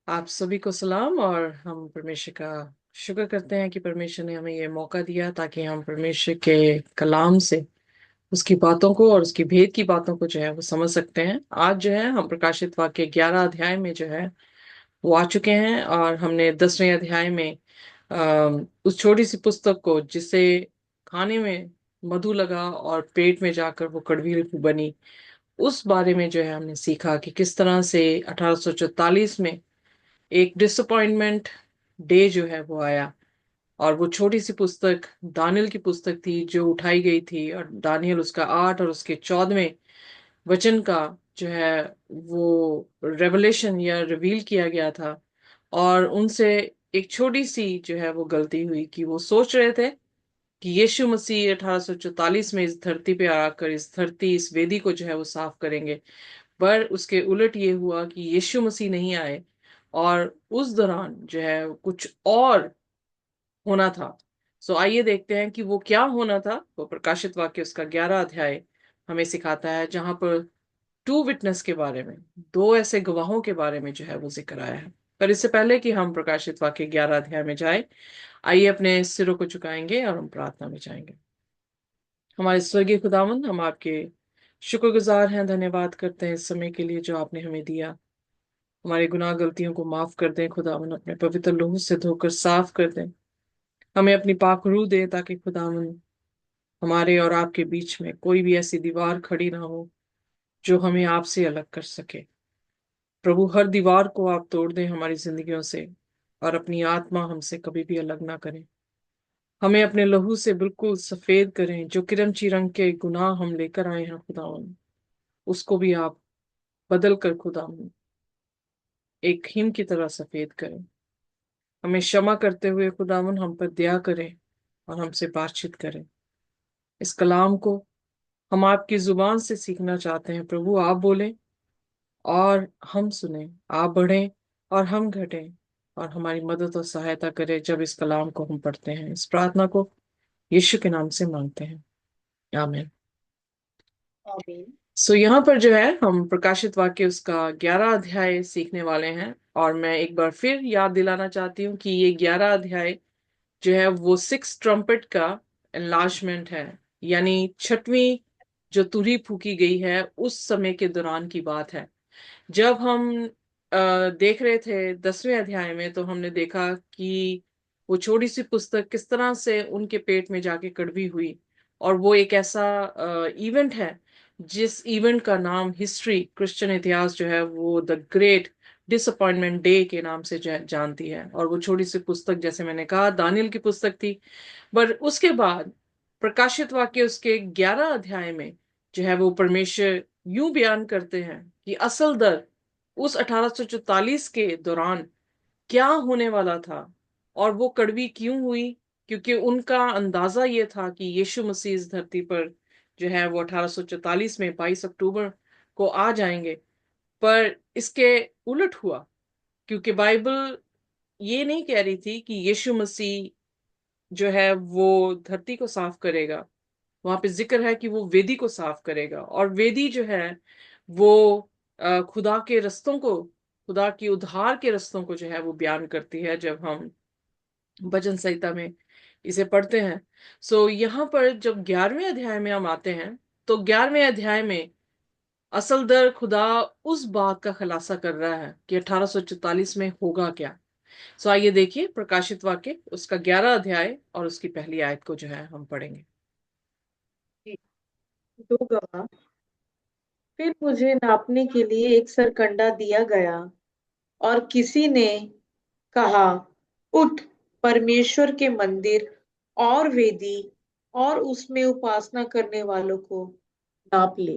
आप सभी को सलाम। और हम परमेश्वर का शुक्र करते हैं कि परमेश्वर ने हमें ये मौका दिया ताकि हम परमेश्वर के कलाम से उसकी बातों को और उसकी भेद की बातों को जो है वो समझ सकते हैं। आज जो है हम प्रकाशित वाक्य 11 अध्याय में जो है वो आ चुके हैं और हमने 10वें अध्याय में उस छोटी सी पुस्तक को जिसे खाने में मधु लगा और पेट में जाकर वो कड़वी बनी, उस बारे में जो है हमने सीखा कि किस तरह से 1844 में एक डिसअपॉइंटमेंट डे जो है वो आया। और वो छोटी सी पुस्तक दानियल की पुस्तक थी जो उठाई गई थी, और दानियल उसका 8 और उसके 14वें वचन का जो है वो रेवलेशन या रिवील किया गया था। और उनसे एक छोटी सी जो है वो गलती हुई कि वो सोच रहे थे कि यीशु मसीह 1844 में इस धरती पे आकर इस वेदी को जो है वो साफ करेंगे। पर उसके उलट ये हुआ कि यीशु मसीह नहीं आए, और उस दौरान जो है कुछ और होना था। सो आइए देखते हैं कि वो क्या होना था। वो प्रकाशित वाक्य उसका 11 अध्याय हमें सिखाता है, जहां पर टू विटनेस के बारे में, दो ऐसे गवाहों के बारे में जो है वो जिक्र आया है। पर इससे पहले कि हम प्रकाशित वाक्य 11 अध्याय में जाए, आइए अपने सिरों को झुकाएंगे और हम प्रार्थना में जाएंगे। हमारे स्वर्गीय खुदावंद, हम आपके शुक्रगुजार हैं, धन्यवाद करते हैं इस समय के लिए जो आपने हमें दिया। हमारे गुनाह गलतियों को माफ कर दें खुदावन, अपने पवित्र लहू से धोकर साफ कर दें। हमें अपनी पाक रूह दे ताकि खुदावन हमारे और आपके बीच में कोई भी ऐसी दीवार खड़ी ना हो जो हमें आपसे अलग कर सके। प्रभु, हर दीवार को आप तोड़ दें हमारी जिंदगियों से, और अपनी आत्मा हमसे कभी भी अलग ना करें। हमें अपने लहू से बिल्कुल सफेद करें। जो किरमची रंग के गुनाह हम लेकर आए हैं खुदावन, उसको भी आप बदल कर खुदावन एक हिम की तरह सफेद करें। हमें क्षमा करते हुए खुदावन हम पर दया करें और हमसे बातचीत करें। इस कलाम को हम आपकी जुबान से सीखना चाहते हैं। प्रभु, आप बोलें और हम सुने। आप बढ़ें और हम घटें, और हमारी मदद और सहायता करें जब इस कलाम को हम पढ़ते हैं। इस प्रार्थना को यीशु के नाम से मांगते हैं, आमीन। आमीन। यहाँ पर जो है हम प्रकाशित वाक्य उसका 11 अध्याय सीखने वाले हैं। और मैं एक बार फिर याद दिलाना चाहती हूँ कि ये 11 अध्याय जो है वो सिक्स ट्रम्पेट का एनलार्जमेंट है, यानी छठवीं जो तुरही फूकी गई है उस समय के दौरान की बात है। जब हम देख रहे थे 10वें अध्याय में, तो हमने देखा कि वो छोटी सी पुस्तक किस तरह से उनके पेट में जाके कड़वी हुई। और वो एक ऐसा इवेंट है जिस इवेंट का नाम हिस्ट्री, क्रिश्चियन इतिहास जो है वो द ग्रेट डिसअपॉइंटमेंट डे के नाम से जानती है। और वो छोटी सी पुस्तक, जैसे मैंने कहा, दानियल की पुस्तक थी। पर उसके बाद प्रकाशित वाक्य उसके 11 अध्याय में जो है वो परमेश्वर यूं बयान करते हैं कि असल दर उस 1844 के दौरान क्या होने वाला था, और वो कड़वी क्यों हुई। क्योंकि उनका अंदाजा ये था कि यीशु मसीह इस धरती पर जो है वो 1844 में 22 अक्टूबर को आ जाएंगे। पर इसके उलट हुआ, क्योंकि बाइबल ये नहीं कह रही थी कि यीशु मसीह जो है वो धरती को साफ करेगा। वहां पे जिक्र है कि वो वेदी को साफ करेगा, और वेदी जो है वो खुदा के रस्तों को, खुदा की उद्धार के रस्तों को जो है वो बयान करती है जब हम भजन संहिता में इसे पढ़ते हैं। यहाँ पर जब 11वें अध्याय में हम आते हैं, तो 11वें अध्याय में असल दर खुदा उस बात का खुलासा कर रहा है कि 1844 में होगा क्या। आइए देखिए प्रकाशित वाक्य उसका 11 अध्याय और उसकी पहली आयत को जो है हम पढ़ेंगे। दो गवाह। फिर मुझे नापने के लिए एक सरकंडा दिया गया, और किसी ने कहा, उठ, परमेश्वर के मंदिर और वेदी और उसमें उपासना करने वालों को नाप ले।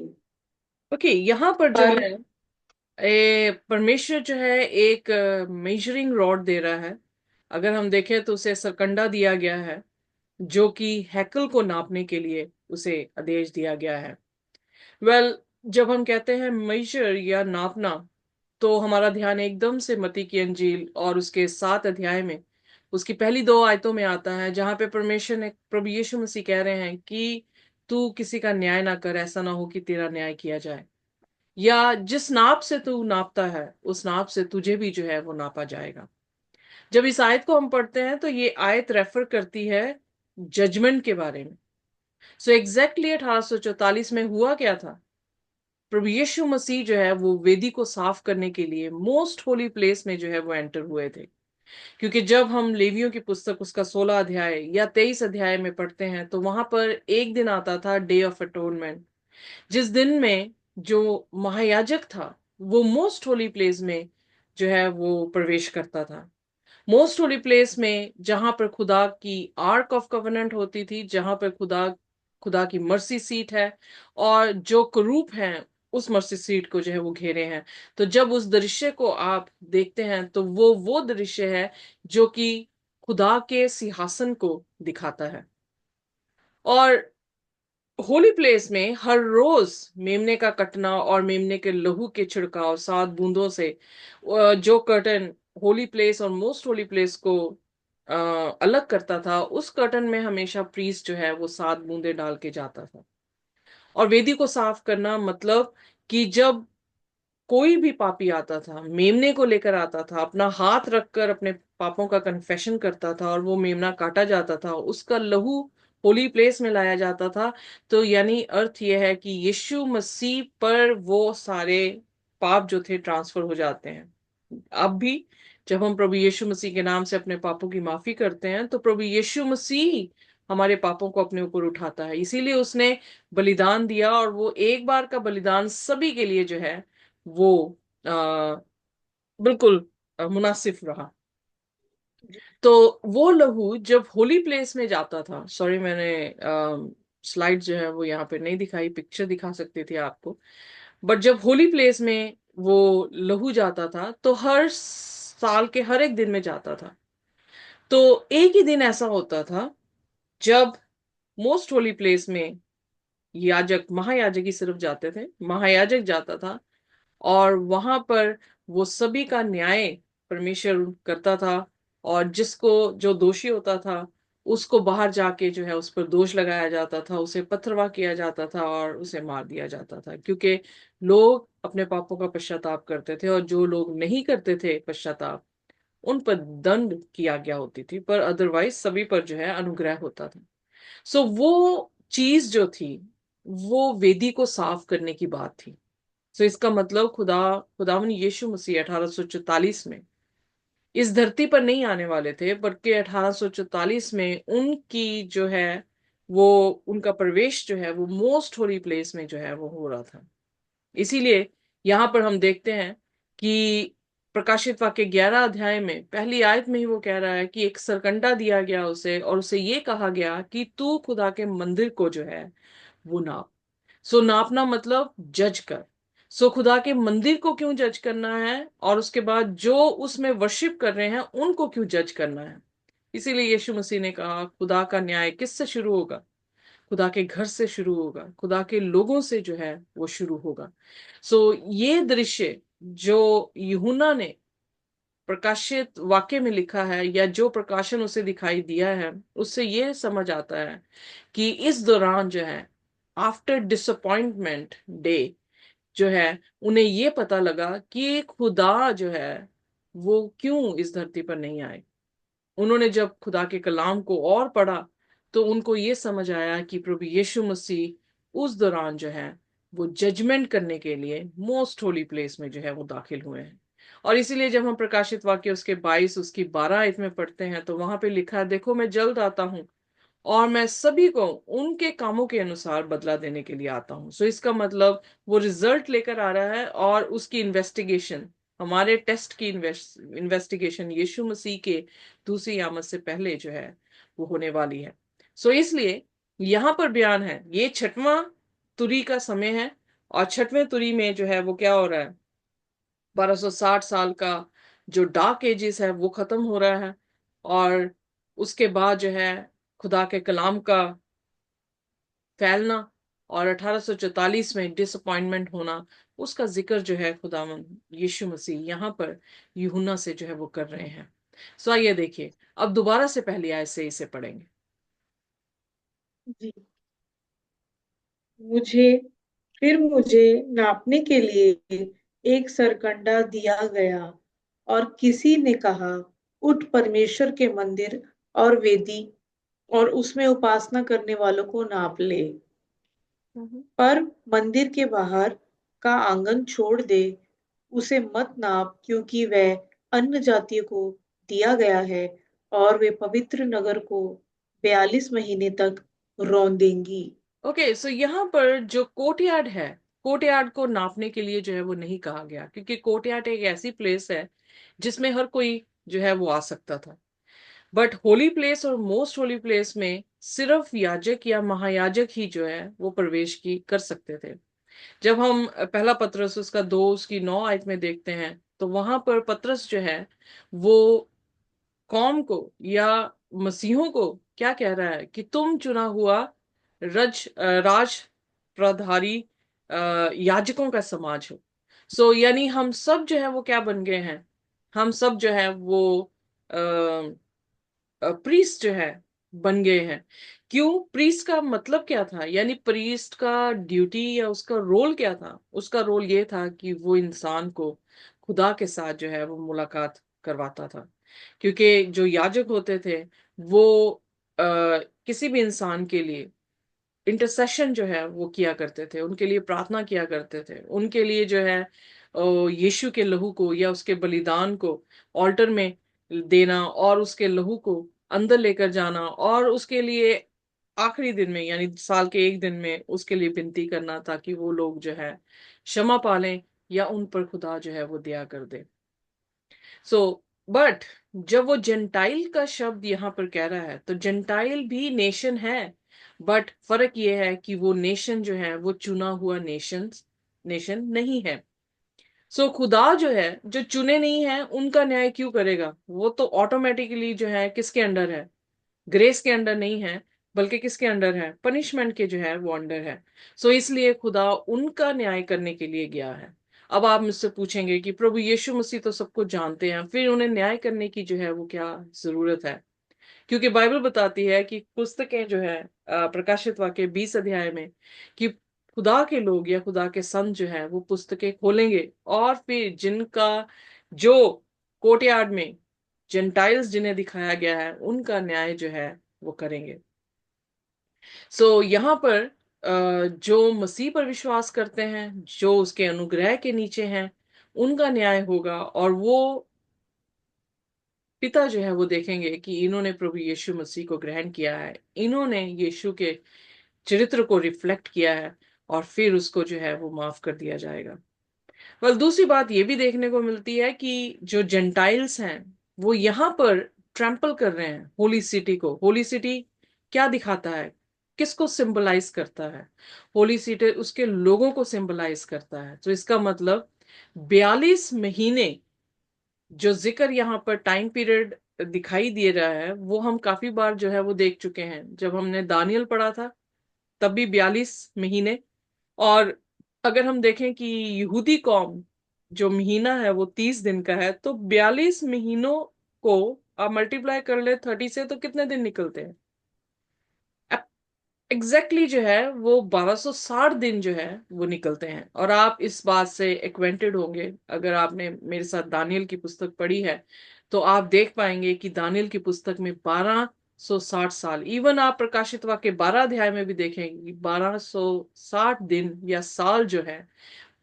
ओके, यहाँ पर जो पर है परमेश्वर जो है एक मेजरिंग रॉड दे रहा है। अगर हम देखें तो उसे सरकंडा दिया गया है, जो कि हैकल को नापने के लिए उसे आदेश दिया गया है। जब हम कहते हैं मेजर या नापना, तो हमारा ध्यान एकदम से मत्ती की अंजील और उसके 7 अध्याय में उसकी पहली 2 आयतों में आता है, जहां पे परमेश्वर ने, प्रभु यीशु मसीह कह रहे हैं कि तू किसी का न्याय ना कर, ऐसा ना हो कि तेरा न्याय किया जाए। या जिस नाप से तू नापता है उस नाप से तुझे भी जो है वो नापा जाएगा। जब इस आयत को हम पढ़ते हैं तो ये आयत रेफर करती है जजमेंट के बारे में। सो एग्जैक्टली 1844 में हुआ क्या था? प्रभु यीशु मसीह जो है वो वेदी को साफ करने के लिए मोस्ट होली प्लेस में जो है वो एंटर हुए थे। क्योंकि जब हम लेवियों की पुस्तक उसका 16 अध्याय या 23 अध्याय में पढ़ते हैं तो वहां पर एक दिन आता था, डे ऑफ अटोनमेंट, जिस दिन में जो महायाजक था वो मोस्ट होली प्लेस में जो है वो प्रवेश करता था। मोस्ट होली प्लेस में जहां पर खुदा की आर्क ऑफ कवेनेंट होती थी, जहां पर खुदा खुदा की मर्सी सीट है, और जो करूब हैं उस मर्सी सीट को जो है वो घेरे हैं। तो जब उस दृश्य को आप देखते हैं तो वो दृश्य है जो कि खुदा के सिंहासन को दिखाता है। और होली प्लेस में हर रोज मेमने का कटना और मेमने के लहू के छिड़काव 7 बूंदों से जो कर्टन होली प्लेस और मोस्ट होली प्लेस को अ, अलग करता था, उस कर्टन में हमेशा प्रीस्ट जो है वो 7 बूंदे डाल के जाता था। और वेदी को साफ करना मतलब कि जब कोई भी पापी आता था, मेमने को लेकर आता था, अपना हाथ रखकर अपने पापों का कन्फेशन करता था और वो मेमना काटा जाता था, उसका लहू होली प्लेस में लाया जाता था। तो यानी अर्थ यह है कि यीशु मसीह पर वो सारे पाप जो थे ट्रांसफर हो जाते हैं। अब भी जब हम प्रभु यीशु मसीह के नाम से अपने पापों की माफी करते हैं तो प्रभु यीशु मसीह हमारे पापों को अपने ऊपर उठाता है, इसीलिए उसने बलिदान दिया, और वो एक बार का बलिदान सभी के लिए जो है वो आ, बिल्कुल मुनासिब रहा। तो वो लहू जब होली प्लेस में जाता था, सॉरी मैंने स्लाइड जो है वो यहाँ पे नहीं दिखाई, पिक्चर दिखा सकती थी आपको, बट जब होली प्लेस में वो लहू जाता था तो हर साल के हर एक दिन में जाता था। तो एक ही दिन ऐसा होता था जब मोस्ट होली प्लेस में याजक, महायाजक ही सिर्फ जाते थे, महायाजक जाता था, और वहां पर वो सभी का न्याय परमेश्वर करता था। और जिसको जो दोषी होता था उसको बाहर जाके जो है उस पर दोष लगाया जाता था, उसे पथरवाह किया जाता था और उसे मार दिया जाता था, क्योंकि लोग अपने पापों का पश्चाताप करते थे, और जो लोग नहीं करते थे पश्चाताप उन पर दंड किया गया होती थी, पर अदरवाइज सभी पर जो है अनुग्रह होता था। सो वो चीज जो थी वो वेदी को साफ करने की बात थी। सो इसका मतलब खुदावन यीशु मसीह 1844 में इस धरती पर नहीं आने वाले थे, बल्कि 1844 में उनकी जो है वो उनका प्रवेश जो है वो मोस्ट होली प्लेस में जो है वो हो रहा था। इसीलिए यहां पर हम देखते हैं कि प्रकाशित वाक्य 11 अध्याय में पहली आयत में ही वो कह रहा है कि एक सरकंडा दिया गया उसे, और उसे ये कहा गया कि तू खुदा के मंदिर को जो है वो नाप। सो नापना मतलब जज कर। सो खुदा के मंदिर को क्यों जज करना है, और उसके बाद जो उसमें वर्शिप कर रहे हैं उनको क्यों जज करना है? इसीलिए यीशु मसीह ने कहा खुदा का न्याय किससे शुरू होगा? खुदा के घर से शुरू होगा, खुदा के लोगों से जो है वो शुरू होगा। सो ये दृश्य जो यूहन्ना ने प्रकाशित वाक्य में लिखा है, या जो प्रकाशन उसे दिखाई दिया है, उससे ये समझ आता है कि इस दौरान जो है आफ्टर डिसअपॉइंटमेंट डे जो है उन्हें ये पता लगा कि खुदा जो है वो क्यों इस धरती पर नहीं आए। उन्होंने जब खुदा के कलाम को और पढ़ा तो उनको ये समझ आया कि प्रभु यीशु मसीह उस दौरान जो है वो जजमेंट करने के लिए मोस्ट होली प्लेस में जो है वो दाखिल हुए हैं। और इसीलिए जब हम प्रकाशित वाक्य उसके 22 उसकी 12 आयत में पढ़ते हैं तो वहां पे लिखा है, देखो मैं जल्द आता हूँ और मैं सभी को उनके कामों के अनुसार बदला देने के लिए आता हूं। सो इसका मतलब वो रिजल्ट लेकर आ रहा है, और उसकी इन्वेस्टिगेशन, हमारे टेस्ट की इन्वेस्टिगेशन यीशु मसीह के दूसरी आमद से पहले जो है वो होने वाली है। सो इसलिए यहां पर बयान है, ये छठवां तुरी का समय है, और छठवें तुरी में जो है वो क्या हो रहा है, 1260 साल का जो डार्क एजेस है वो खत्म हो रहा है, और उसके बाद जो है खुदा के कलाम का फैलना, और 1844 में डिसअपॉइंटमेंट होना, उसका जिक्र जो है खुदावंद यीशु मसीह यहाँ पर यूहन्ना से जो है वो कर रहे हैं। सो आइए देखिए, अब दोबारा से पहली आयत से इसे पढ़ेंगे। जी। मुझे फिर मुझे नापने के लिए एक सरकंडा दिया गया और किसी ने कहा, उठ परमेश्वर के मंदिर और वेदी और उसमें उपासना करने वालों को नाप ले। हम्म। पर मंदिर के बाहर का आंगन छोड़ दे, उसे मत नाप, क्योंकि वह अन्य जातियों को दिया गया है और वे पवित्र नगर को 42 महीने तक रौंदेंगी। ओके, सो यहाँ पर जो कोर्टयार्ड है, कोर्टयार्ड को नापने के लिए जो है वो नहीं कहा गया, क्योंकि कोर्टयार्ड एक ऐसी प्लेस है जिसमें हर कोई जो है वो आ सकता था। बट होली प्लेस और मोस्ट होली प्लेस में सिर्फ याजक या महायाजक ही जो है वो प्रवेश की कर सकते थे। जब हम पहला पत्रस उसका 2 उसकी 9 आयत में देखते हैं, तो वहां पर पत्रस जो है वो कौम को या मसीहों को क्या कह रहा है कि तुम चुना हुआ राज प्रधारी याजकों का समाज हो। सो यानी हम सब जो है वो क्या बन गए हैं, हम सब जो है वो प्रीस्ट जो है बन गए हैं। क्यों? प्रीस्ट का मतलब क्या था, यानी प्रीस्ट का ड्यूटी या उसका रोल क्या था? उसका रोल ये था कि वो इंसान को खुदा के साथ जो है वो मुलाकात करवाता था। क्योंकि जो याजक होते थे वो किसी भी इंसान के लिए इंटरसेशन जो है वो किया करते थे, उनके लिए प्रार्थना किया करते थे, उनके लिए जो है यीशु के लहू को या उसके बलिदान को ऑल्टर में देना और उसके लहू को अंदर लेकर जाना और उसके लिए आखिरी दिन में यानी साल के एक दिन में उसके लिए विनती करना, ताकि वो लोग जो है क्षमा पालें या उन पर खुदा जो है वो दया कर दे। सो बट जब वो जेंटाइल का शब्द यहाँ पर कह रहा है, तो जेंटाइल भी नेशन है, बट फर्क ये है कि वो नेशन जो है वो चुना हुआ नेशन नहीं है। सो खुदा जो है जो चुने नहीं है उनका न्याय क्यों करेगा? वो तो ऑटोमेटिकली जो है किसके अंडर है? ग्रेस के अंडर नहीं है, बल्कि किसके अंडर है? पनिशमेंट के जो है वो अंडर है। सो इसलिए खुदा उनका न्याय करने के लिए गया है। अब आप मुझसे पूछेंगे कि प्रभु यीशु मसीह तो सबको जानते हैं, फिर उन्हें न्याय करने की जो है वो क्या जरूरत है? क्योंकि बाइबल बताती है कि पुस्तकें जो है प्रकाशित वाक्य 20 अध्याय में कि खुदा के लोग या खुदा के संत जो है वो पुस्तकें खोलेंगे और फिर जिनका जो कोर्टयार्ड में जेंटाइल्स जिन्हें दिखाया गया है उनका न्याय जो है वो करेंगे। सो यहाँ पर जो मसीह पर विश्वास करते हैं, जो उसके अनुग्रह के नीचे हैं, उनका न्याय होगा और वो पिता जो है वो देखेंगे कि इन्होंने प्रभु यीशु मसीह को ग्रहण किया है, इन्होंने यीशु के चरित्र को रिफ्लेक्ट किया है, और फिर उसको जो है वो माफ कर दिया जाएगा। वेल, दूसरी बात ये भी देखने को मिलती है कि जो जेंटाइल्स हैं वो यहाँ पर ट्रैम्पल कर रहे हैं होली सिटी को। होली सिटी क्या दिखाता है, किसको सिंबलाइज करता है? होली सिटी उसके लोगों को सिंबलाइज करता है। तो इसका मतलब 42 महीने जो जिक्र यहाँ पर टाइम पीरियड दिखाई दे रहा है वो हम काफी बार जो है वो देख चुके हैं। जब हमने दानियल पढ़ा था तब भी 42 महीने। और अगर हम देखें कि यहूदी कौम जो महीना है वो 30 दिन का है, तो 42 महीनों को आप मल्टीप्लाई कर ले 30 से, तो कितने दिन निकलते हैं? एग्जैक्टली जो है वो 1260 दिन जो है वो निकलते हैं। और आप इस बात से एक्वेंटेड होंगे, अगर आपने मेरे साथ दानियल की पुस्तक पढ़ी है तो आप देख पाएंगे कि दानियल की पुस्तक में 1260 साल, इवन आप प्रकाशित वाक्य 12 अध्याय में भी देखेंगे कि 1260 दिन या साल जो है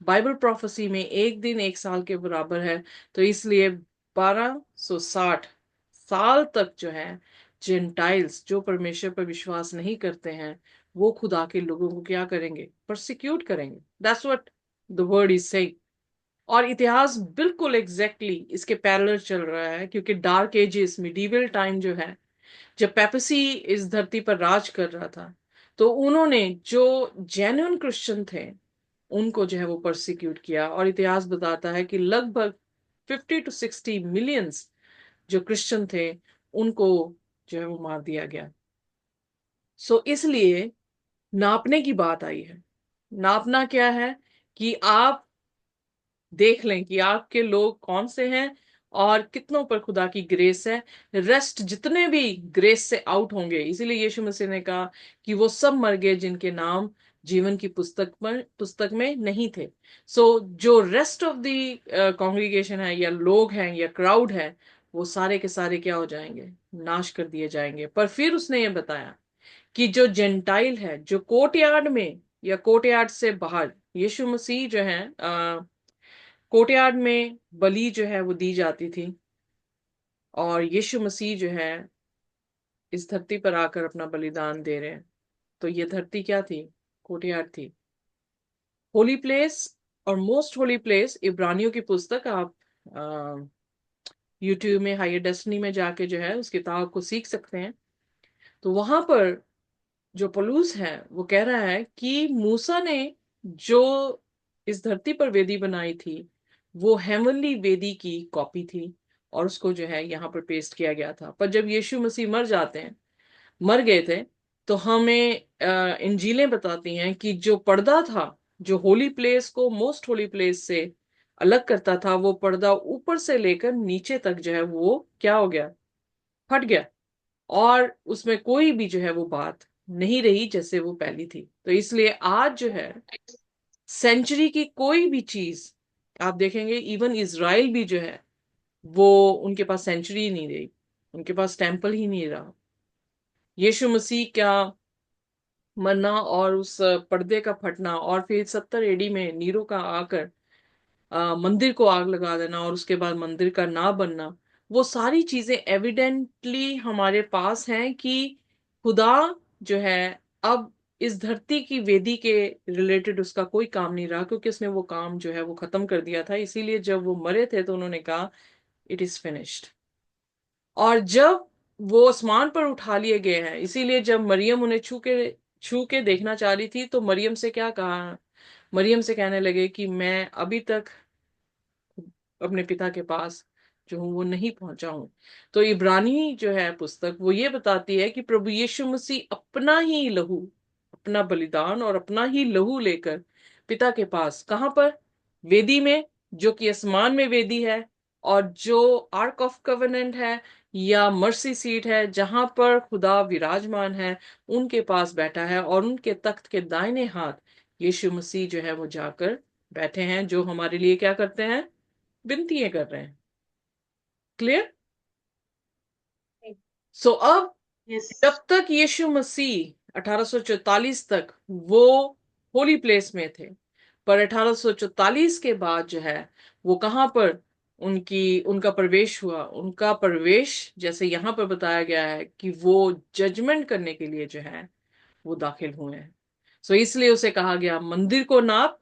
बाइबल प्रोफेसी में एक दिन एक साल के बराबर है। तो इसलिए 1260 साल तक जो है जेंटाइल्स जो परमेश्वर पर विश्वास नहीं करते हैं वो खुदा के लोगों को क्या करेंगे? परसिक्यूट करेंगे। That's what the word is saying. और इतिहास बिल्कुल एग्जैक्टली इसके पैरेलल चल रहा है, क्योंकि डार्क एजेस मिडीवल टाइम जो है, जब पेपेसी इस धरती पर राज कर रहा था, तो उन्होंने जो जेन्युइन क्रिश्चियन थे उनको जो है वो परसिक्यूट किया। और इतिहास बताता है कि लगभग 50 to 60 मिलियंस जो क्रिश्चियन थे उनको जो है वो मार दिया गया। सो इसलिए नापने की बात आई है। नापना क्या है कि आप देख लें कि आपके लोग कौन से हैं और कितनों पर खुदा की ग्रेस है। रेस्ट जितने भी ग्रेस से आउट होंगे, इसीलिए यीशु मसीह ने कहा कि वो सब मर गए जिनके नाम जीवन की पुस्तक में नहीं थे। सो जो रेस्ट ऑफ द कॉन्ग्रीगेशन है या लोग हैं या क्राउड है, वो सारे के सारे क्या हो जाएंगे, नाश कर दिए जाएंगे। पर फिर उसने ये बताया कि जो जेंटाइल है, जो कोर्टयार्ड में या कोर्टयार्ड से बाहर, यीशु मसीह जो है कोर्टयार्ड में बलि जो है वो दी जाती थी, और यीशु मसीह जो है इस धरती पर आकर अपना बलिदान दे रहे हैं। तो ये धरती क्या थी, कोर्टयार्ड थी। होली प्लेस और मोस्ट होली प्लेस, इब्रानियों की पुस्तक आप यूट्यूब में हायर डेस्टिनी में जाके जो है उस किताब को सीख सकते हैं। तो वहां पर जो पलूस है वो कह रहा है कि मूसा ने जो इस धरती पर वेदी बनाई थी वो हेवनली वेदी की कॉपी थी, और उसको जो है यहाँ पर पेस्ट किया गया था। पर जब यीशु मसीह मर गए थे, तो हमें इंजीलें बताती हैं कि जो पर्दा था, जो होली प्लेस को मोस्ट होली प्लेस से अलग करता था, वो पर्दा ऊपर से लेकर नीचे तक जो है वो क्या हो गया, फट गया। और उसमें कोई भी जो है वो बात नहीं रही जैसे वो पहली थी। तो इसलिए आज जो है सेंचुरी की कोई भी चीज आप देखेंगे, इवन इसराइल भी जो है वो, उनके पास सेंचुरी ही नहीं रही, उनके पास टेम्पल ही नहीं रहा। यीशु मसीह क्या मरना और उस पर्दे का फटना, और फिर 70 AD में नीरो का आकर मंदिर को आग लगा देना, और उसके बाद मंदिर का ना बनना, वो सारी चीजें एविडेंटली हमारे पास हैं कि खुदा जो है अब इस धरती की वेदी के रिलेटेड उसका कोई काम नहीं रहा, क्योंकि उसने वो काम जो है वो खत्म कर दिया था। इसीलिए जब वो मरे थे तो उन्होंने कहा इट इज फिनिश्ड। और जब वो आसमान पर उठा लिए गए हैं, इसीलिए जब मरियम उन्हें छू के देखना चाह रही थी, तो मरियम से क्या कहा, मरियम से कहने लगे कि मैं अभी तक अपने पिता के पास जो हूं वो नहीं पहुंचा हूं। तो इब्रानी जो है पुस्तक वो ये बताती है कि प्रभु यीशु मसीह अपना ही लहू, अपना बलिदान और अपना ही लहू लेकर पिता के पास, कहां पर, वेदी में, जो कि आसमान में वेदी है, और जो आर्क ऑफ कवेनेंट है या मर्सी सीट है जहां पर खुदा विराजमान है, उनके पास बैठा है। और उनके तख्त के दाहिने हाथ यीशु मसीह जो है वो जाकर बैठे हैं, जो हमारे लिए क्या करते हैं, विनतियां कर रहे हैं। क्लियर। सो अब यस। जब तक यीशु मसीह 1844 तक वो होली प्लेस में थे, पर 1844 के बाद जो है वो कहां पर उनका प्रवेश हुआ, उनका प्रवेश जैसे यहां पर बताया गया है कि वो जजमेंट करने के लिए जो है वो दाखिल हुए हैं। सो इसलिए उसे कहा गया मंदिर को नाप,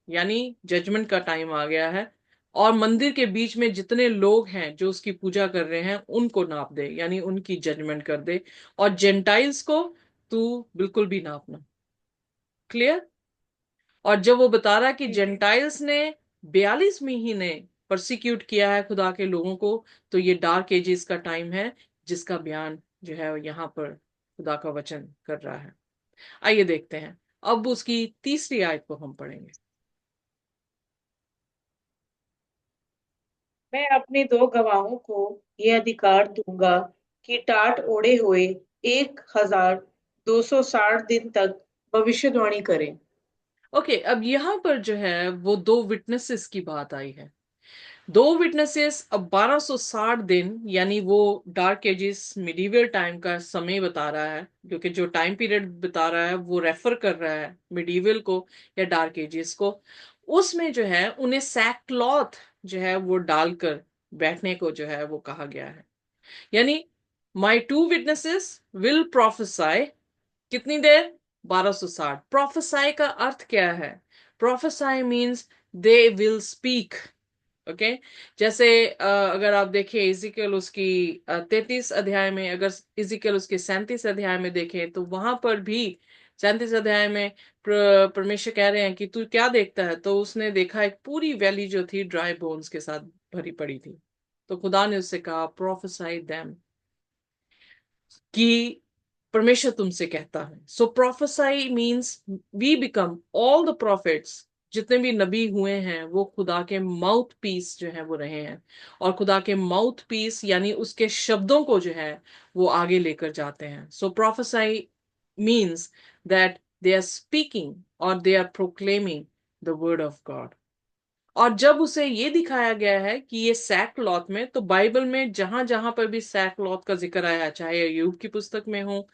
यानी जजमेंट का टाइम आ गया है। और मंदिर के बीच में जितने लोग हैं जो उसकी पूजा कर रहे हैं उनको नाप दे, यानी उनकी जजमेंट कर दे। और जेंटाइल्स को तू बिल्कुल भी नापना। क्लियर। और जब वो बता रहा है कि ठीक है। जेंटाइल्स ने 42 महीने परसिक्यूट किया है खुदा के लोगों को, तो ये डार्क एजेस का टाइम है जिसका बयान जो है यहाँ पर खुदा का वचन कर रहा है। आइए देखते हैं, अब उसकी तीसरी आयत को हम पढ़ेंगे। मैं अपने दो गवाहों को ये अधिकार दूंगा कि टाट ओढ़े हुए 1260 दिन तक भविष्यवाणी करें। ओके, अब यहां पर जो है वो दो विटनेसेस की बात आई है। दो विटनेसेस, अब 1260 दिन, यानी वो डार्क एजेस मिडिवल टाइम का समय बता रहा है, क्योंकि जो टाइम पीरियड बता रहा है वो रेफर कर रहा है मिडिवल को या डार्क एजेस को। उसमें जो है उन्हें सैक क्लॉथ जो है वो डालकर बैठने को जो है वो कहा गया है। यानी माई टू विटनेसेस विल प्रोफेसाई, कितनी देर, 1260। प्रोफेसाई का अर्थ क्या है, प्रोफेसाई means they will speak. Okay. जैसे अगर आप देखें इजिकल उसकी 33 अध्याय में, अगर इजिकल उसके 37 अध्याय में देखें, तो वहां पर भी 37 अध्याय में परमेश्वर कह रहे हैं कि तू क्या देखता है, तो उसने देखा एक पूरी वैली जो थी ड्राई बोन्स के साथ भरी पड़ी थी। तो खुदा ने उससे कहा प्रोफेसाई देम, कि परमेश्वर तुमसे कहता है। So prophesy means we become all the profits, जितने भी नबी हुए हैं वो खुदा के माउथ पीस जो है वो रहे हैं, और खुदा के माउथ पीस यानी उसके शब्दों को जो है वो आगे लेकर जाते हैं। So prophesy means that they are speaking और they are proclaiming the word of God. और जब उसे ये दिखाया गया है कि ये सैक क्लॉथ में, तो बाइबल में जहां जहां पर भी सैक क्लॉथ का जिक्र आया है, चाहे अय्यूब की पुस्तक में हो,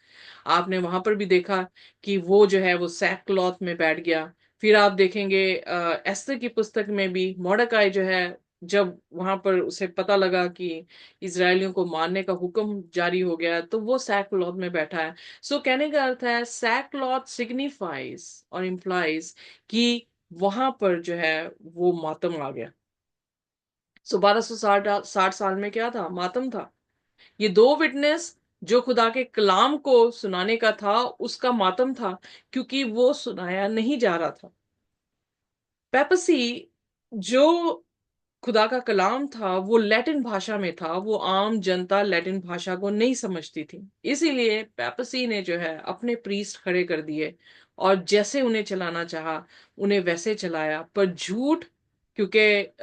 आपने वहां पर भी देखा कि वो जो है वो सैक क्लॉथ में बैठ गया। फिर आप देखेंगे एस्तर की पुस्तक में भी मॉर्डकाई जो है, जब वहां पर उसे पता लगा कि इजरायलियों को मारने का हुक्म जारी हो गया, तो वो सैक क्लॉथ में बैठा है। सो कहने का अर्थ है सैक क्लॉथ सिग्निफाइज और इम्प्लाइज कि वहां पर जो है वो मातम आ गया। सो 1260 साल में क्या था? मातम था। ये दो विटनेस जो खुदा के कलाम को सुनाने का था, उसका मातम था, क्योंकि वो सुनाया नहीं जा रहा था। पेपसी जो खुदा का कलाम था वो लैटिन भाषा में था, वो आम जनता लैटिन भाषा को नहीं समझती थी। इसीलिए पेपसी ने जो है अपने प्रीस्ट खड़े कर दिए और जैसे उन्हें चलाना चाहा उन्हें वैसे चलाया। पर झूठ, क्योंकि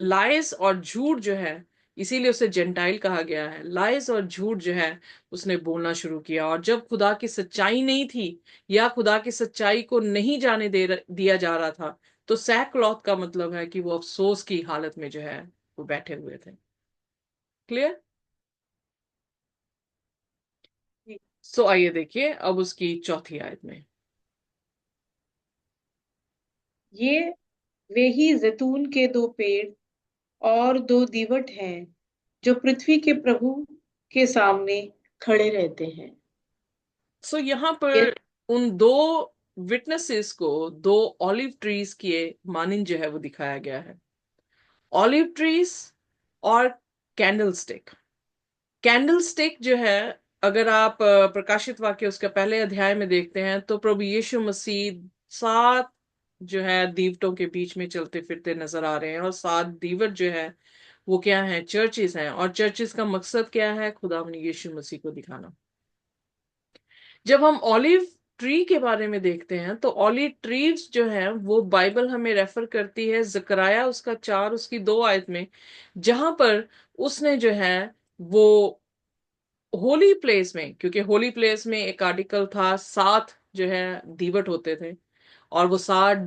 लाइस और झूठ जो है, इसीलिए उसे जेंटाइल कहा गया है। लाइस और झूठ जो है उसने बोलना शुरू किया, और जब खुदा की सच्चाई नहीं थी या खुदा की सच्चाई को नहीं जाने दिया जा रहा था, तो सैक क्लॉथ का मतलब है कि वो अफसोस की हालत में जो है वो बैठे हुए थे। क्लियर? सो आइए देखिए अब उसकी चौथी आयत में। ये वे ही जैतून के दो पेड़ और दो दीवट हैं जो पृथ्वी के प्रभु के सामने खड़े रहते हैं। सो यहाँ ये पर उन दो विटनेसेस को दो ऑलिव ट्रीज के मानिंद जो है वो दिखाया गया है। ऑलिव ट्रीज और कैंडल स्टिक। कैंडल स्टिक जो है, अगर आप प्रकाशित वाक्य उसके पहले अध्याय में देखते हैं, तो प्रभु यीशु मसीह सात जो है दीवटों के बीच में चलते फिरते नजर आ रहे हैं, और सात दीवट जो है वो क्या है? चर्चिस हैं। और चर्चिस का मकसद क्या है? खुदा यीशु मसीह को दिखाना। जब हम ऑलिव ट्री के बारे में देखते हैं, तो ऑलिव ट्रीज जो है वो बाइबल हमें रेफर करती है जकराया उसका 4 उसकी 2 आयत में, जहां पर उसने जो है वो होली प्लेस में, क्योंकि होली प्लेस में एक आर्टिकल था, 7 जो है दीवट होते थे, और वो 7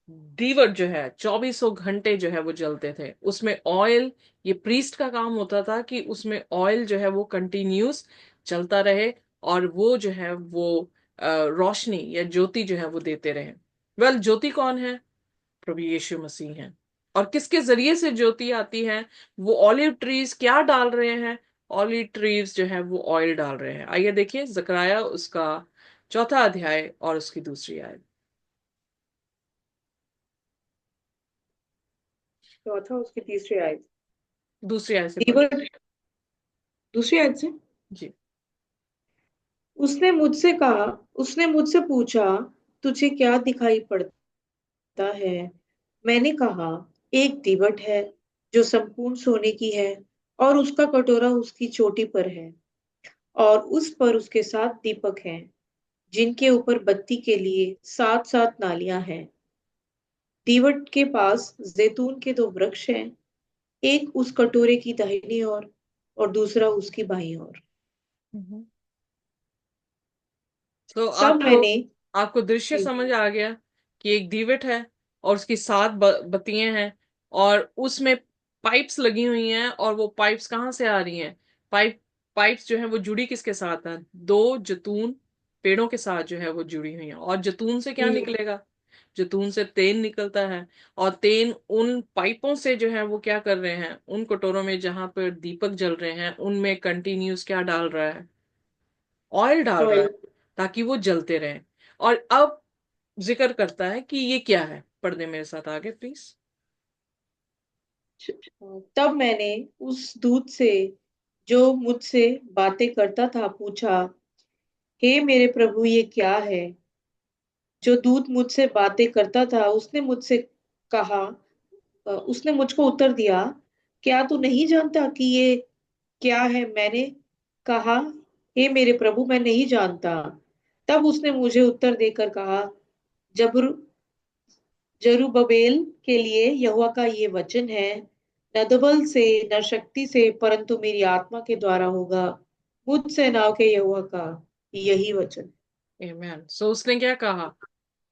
दीवट जो है 2400 घंटे जो है वो जलते थे। उसमें ऑयल, ये प्रीस्ट का काम होता था कि उसमें ऑयल जो है वो कंटिन्यूस चलता रहे, और वो जो है वो रोशनी या ज्योति जो है वो देते रहे। वेल, ज्योति कौन है? प्रभु यीशु मसीह हैं। और किसके जरिए से ज्योति आती है? वो ऑलिव ट्रीज क्या डाल रहे हैं? ऑलिव ट्रीज जो है वो ऑयल डाल रहे हैं। आइए देखिए जकराया उसका चौथा अध्याय और उसकी दूसरी आयत। चौथा उसकी तीसरी आयत। दूसरी आयत से पढ़। दीवट दूसरी आयत से। जी। उसने मुझसे पूछा, तुझे क्या दिखाई पड़ता है? मैंने कहा, एक दीवट है जो संपूर्ण सोने की है, और उसका कटोरा उसकी चोटी पर है, और उस पर उसके 7 दीपक हैं, जिनके ऊपर बत्ती के लिए 7 7 नालियां हैं। दीवट के पास जैतून के 2 वृक्ष हैं, एक उस कटोरे की दाहिनी ओर और दूसरा उसकी बाईं ओर। हम्म। तो तब आपको मैंने आपको दृश्य जी समझ आ गया कि एक दीवट है और उसकी 7 बत्तियां हैं, और उसमें पाइप्स लगी हुई हैं। और वो पाइप्स कहाँ से आ रही हैं? पाइप्स जो है वो जुड़ी किसके साथ हैं? दो जैतून पेड़ों के साथ जो है वो जुड़ी हुई हैं। और जैतून से क्या जी निकलेगा? जैतून से तेल निकलता है। और तेल उन पाइपों से जो है वो क्या कर रहे हैं? उन कटोरों में जहां पर दीपक जल रहे हैं उनमें कंटिन्यूस क्या डाल रहा है? ऑयल डाल रहा है, ऑयल। ताकि वो जलते रहें। और अब जिक्र करता है कि ये क्या है। पढ़ने मेरे साथ आगे प्लीज। तब मैंने उस दूत से जो मुझसे बातें करता था पूछा, हे मेरे प्रभु, ये क्या है? जो दूत मुझसे बातें करता था उसने मुझसे कहा, उसने मुझको उत्तर दिया, क्या तू नहीं जानता कि ये क्या है? मैंने कहा, हे मेरे प्रभु, मैं नहीं जानता। तब उसने मुझे उत्तर देकर कहा, जबरू जरुब्बाबेल के लिए यहोवा का ये वचन है, न तो बल से न शक्ति से, परंतु मेरी आत्मा के द्वारा होगा। मुझ सेनाओं के यहोवा का यही वचन। आमेन। सो उसने क्या कहा,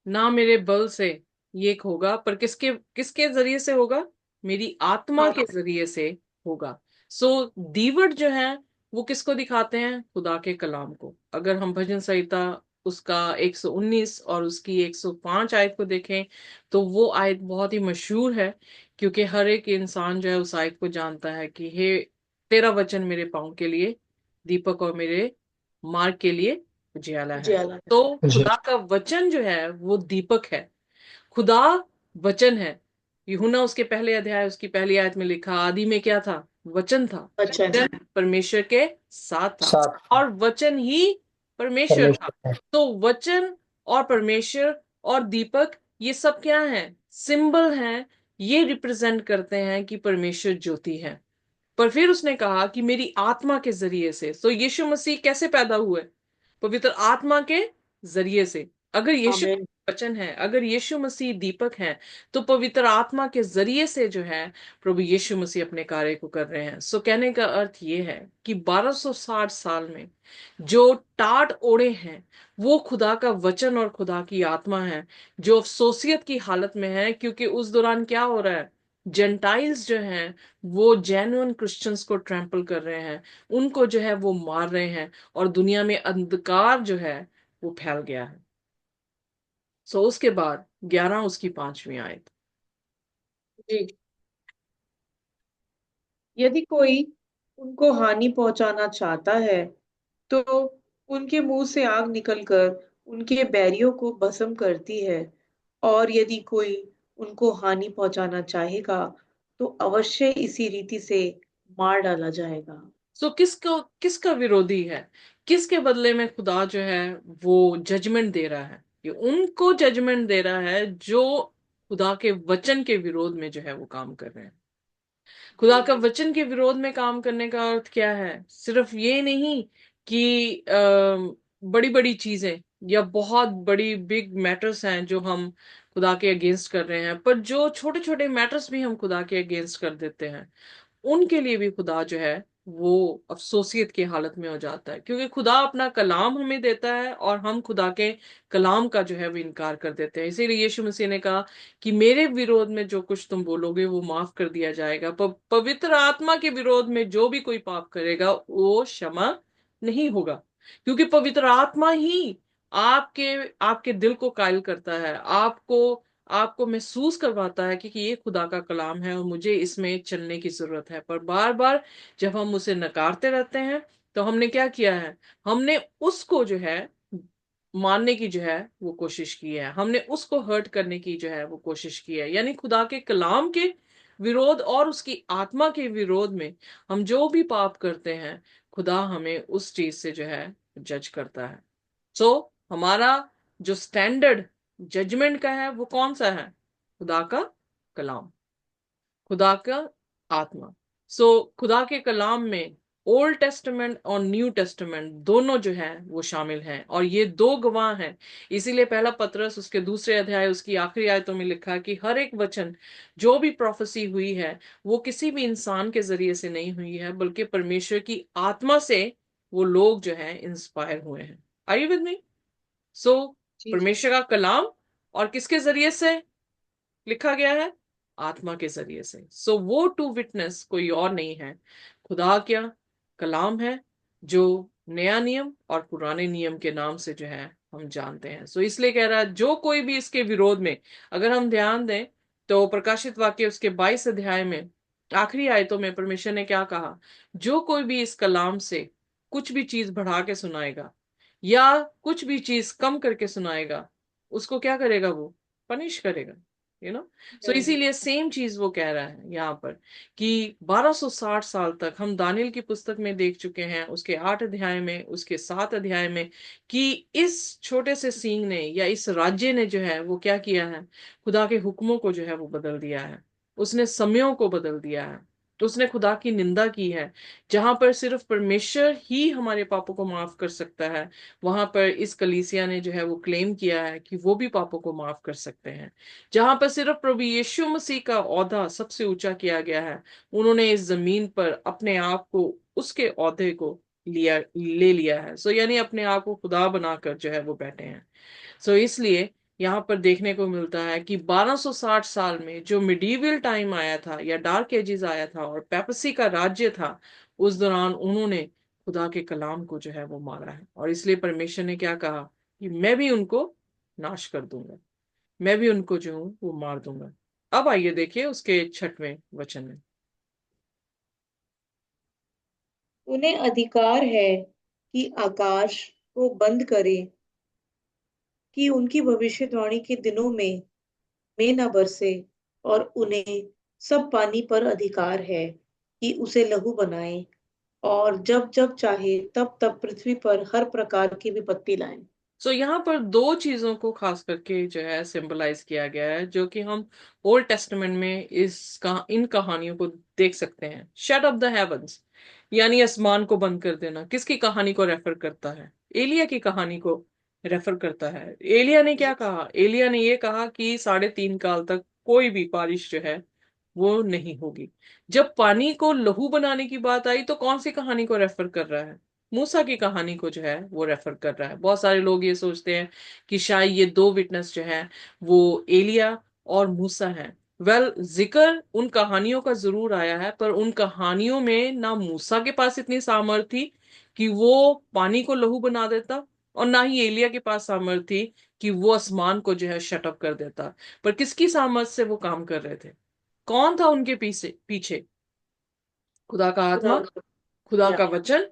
ना मेरे बल से ये होगा, पर किसके किसके जरिए से होगा, मेरी आत्मा हाँ। के जरिए से होगा। सो दीवट जो है वो किसको दिखाते हैं, खुदा के कलाम को। अगर हम भजन संहिता उसका 119 और उसकी 105 आयत को देखें, तो वो आयत बहुत ही मशहूर है, क्योंकि हर एक इंसान जो है उस आयत को जानता है कि हे तेरा वचन मेरे पाँव के लिए दीपक और मेरे मार्ग के लिए उजियाला है। उजाला है। तो जी। खुदा का वचन जो है वो दीपक है। खुदा वचन है। यूहन्ना उसके पहले अध्याय उसकी पहली आयत में लिखा, आदि में क्या था, वचन था, वचन। वचन परमेश्वर के साथ था, सात और वचन ही परमेश्वर था। परमेश्वर है। तो वचन और परमेश्वर और दीपक, ये सब क्या है, सिंबल हैं। ये रिप्रेजेंट करते हैं कि परमेश्वर ज्योति है। पर फिर उसने कहा कि मेरी आत्मा के जरिए से। तो यीशु मसीह कैसे पैदा हुए, पवित्र आत्मा के जरिए से। अगर यीशु आमीन। वचन है, अगर यीशु मसीह दीपक है, तो पवित्र आत्मा के जरिए से जो है प्रभु यीशु मसीह अपने कार्य को कर रहे हैं। सो कहने का अर्थ ये है कि 1260 साल में जो टाट ओढ़े हैं, वो खुदा का वचन और खुदा की आत्मा है, जो अफसोसियत की हालत में है, क्योंकि उस दौरान क्या हो रहा है, जेंटाइल्स जो हैं वो जेन्युइन क्रिश्चियंस को ट्रैम्पल कर रहे हैं, उनको जो है वो मार रहे हैं, और दुनिया में अंधकार जो है वो फैल गया है। सो उसके बाद 11 उसकी 5वीं आयत। जी। यदि कोई उनको हानि पहुंचाना चाहता है तो उनके मुंह से आग निकलकर उनके बैरियों को भस्म करती है, और यदि कोई उनको हानि पहुंचाना चाहेगा तो अवश्य इसी रीति से मार डाला जाएगा। सो किसको, किसका विरोधी है, किसके बदले में खुदा जो है वो जजमेंट दे रहा है, ये उनको जजमेंट दे रहा है जो खुदा के वचन के विरोध में जो है वो काम कर रहे हैं। खुदा जी। का वचन के विरोध में काम करने का अर्थ क्या है, सिर्फ ये नहीं कि बड़ी बड़ी चीजें या बहुत बड़ी बिग मैटर्स हैं जो हम खुदा के अगेंस्ट कर रहे हैं, पर जो छोटे छोटे मैटर्स भी हम खुदा के अगेंस्ट कर देते हैं, उनके लिए भी खुदा जो है वो अफसोसियत की हालत में हो जाता है, क्योंकि खुदा अपना कलाम हमें देता है और हम खुदा के कलाम का जो है वो इनकार कर देते हैं। इसीलिए यीशु मसीह ने कहा कि मेरे विरोध में जो कुछ तुम बोलोगे वो माफ कर दिया जाएगा, पर पवित्र आत्मा के विरोध में जो भी कोई पाप करेगा वो क्षमा नहीं होगा, क्योंकि पवित्र आत्मा ही आपके आपके दिल को कायल करता है, आपको आपको महसूस करवाता है कि ये खुदा का कलाम है और मुझे इसमें चलने की जरूरत है। पर बार बार जब हम उसे नकारते रहते हैं, तो हमने क्या किया है, हमने उसको जो है मानने की जो है वो कोशिश की है, हमने उसको हर्ट करने की जो है वो कोशिश की है। यानी खुदा के कलाम के विरोध और उसकी आत्मा के विरोध में हम जो भी पाप करते हैं, खुदा हमें उस चीज से जो है जज करता है। सो हमारा जो स्टैंडर्ड जजमेंट का है वो कौन सा है, खुदा का कलाम, खुदा का आत्मा। सो खुदा के कलाम में ओल्ड टेस्टामेंट और न्यू टेस्टामेंट दोनों जो है वो शामिल हैं, और ये दो गवाह हैं। इसीलिए पहला पत्रस उसके दूसरे अध्याय उसकी आखिरी आयतों में लिखा कि हर एक वचन जो भी प्रोफेसी हुई है वो किसी भी इंसान के जरिए से नहीं हुई है, बल्कि परमेश्वर की आत्मा से वो लोग जो है इंस्पायर हुए हैं। Are you with me? So जी। जी। परमेश्वर का कलाम, और किसके जरिए से लिखा गया है, आत्मा के जरिए से। सो वो टू विटनेस कोई और नहीं है, खुदा क्या कलाम है, जो नया नियम और पुराने नियम के नाम से जो है हम जानते हैं। सो इसलिए कह रहा है जो कोई भी इसके विरोध में, अगर हम ध्यान दें तो प्रकाशित वाक्य उसके 22 अध्याय में आखिरी आयतों में परमेश्वर ने क्या कहा, जो कोई भी इस कलाम से कुछ भी चीज बढ़ा के सुनाएगा या कुछ भी चीज कम करके सुनाएगा, उसको क्या करेगा, वो पनिश करेगा। सो हम्म। इसीलिए सेम चीज वो कह रहा है यहाँ पर कि 1260 साल तक हम दानियल की पुस्तक में देख चुके हैं, उसके 8 अध्याय में, उसके 7 अध्याय में, कि इस छोटे से सींग ने या इस राज्य ने जो है वो क्या किया है, खुदा के हुक्मों को जो है वो बदल दिया है, उसने समयों को बदल दिया है, तो उसने खुदा की निंदा की है। जहां पर सिर्फ परमेश्वर ही हमारे पापों को माफ कर सकता है, वहां पर इस कलीसिया ने जो है वो क्लेम किया है कि वो भी पापों को माफ कर सकते हैं। जहां पर सिर्फ प्रभु यीशु मसीह का औहदा सबसे ऊंचा किया गया है, उन्होंने इस जमीन पर अपने आप को, उसके औहदे को ले लिया है। सो यानी अपने आप को खुदा बनाकर जो है वो बैठे हैं। सो इसलिए यहाँ पर देखने को मिलता है कि 1260 साल में जो मिडीवल टाइम आया था या डार्क एजेस आया था और पेपसी का राज्य था, उस दौरान उन्होंने खुदा के कलाम को जो है वो मारा है। और इसलिए परमेश्वर ने क्या कहा कि मैं भी उनको नाश कर दूंगा, मैं भी उनको जो हूं वो मार दूंगा। अब आइए देखिए उसके 6वें वचन में। उन्हें अधिकार है कि आकाश को बंद करे, कि उनकी भविष्यवाणी के दिनों में न बरसे, और उन्हें सब पानी पर अधिकार है कि उसे लहू बनाए, और जब जब चाहे तब तब पृथ्वी पर हर प्रकार की विपत्ति लाए। सो यहाँ पर दो चीजों को खास करके जो है सिंबलाइज किया गया है, जो कि हम ओल्ड टेस्टमेंट में इन कहानियों को देख सकते हैं। शट ऑफ द हेवंस यानी आसमान को बंद कर देना किसकी कहानी को रेफर करता है? एलिया की कहानी को रेफर करता है। एलिया ने क्या जी। कहा? एलिया ने ये कहा कि 3.5 साल तक कोई भी बारिश जो है वो नहीं होगी। जब पानी को लहू बनाने की बात आई तो कौन सी कहानी को रेफर कर रहा है? मूसा की कहानी को जो है वो रेफर कर रहा है। बहुत सारे लोग ये सोचते हैं कि शायद ये दो विटनेस जो है वो एलिया और मूसा हैं। जिक्र उन कहानियों का जरूर आया है, पर उन कहानियों में ना मूसा के पास इतनी सामर्थ्य थी कि वो पानी को लहू बना देता, और ना ही एलिया के पास सामर्थ्य थी कि वो आसमान को जो है शट अप कर देता। पर किसकी सामर्थ्य से वो काम कर रहे थे? कौन था उनके पीछे पीछे? खुदा का खुदा आत्मा, खुदा या का वचन।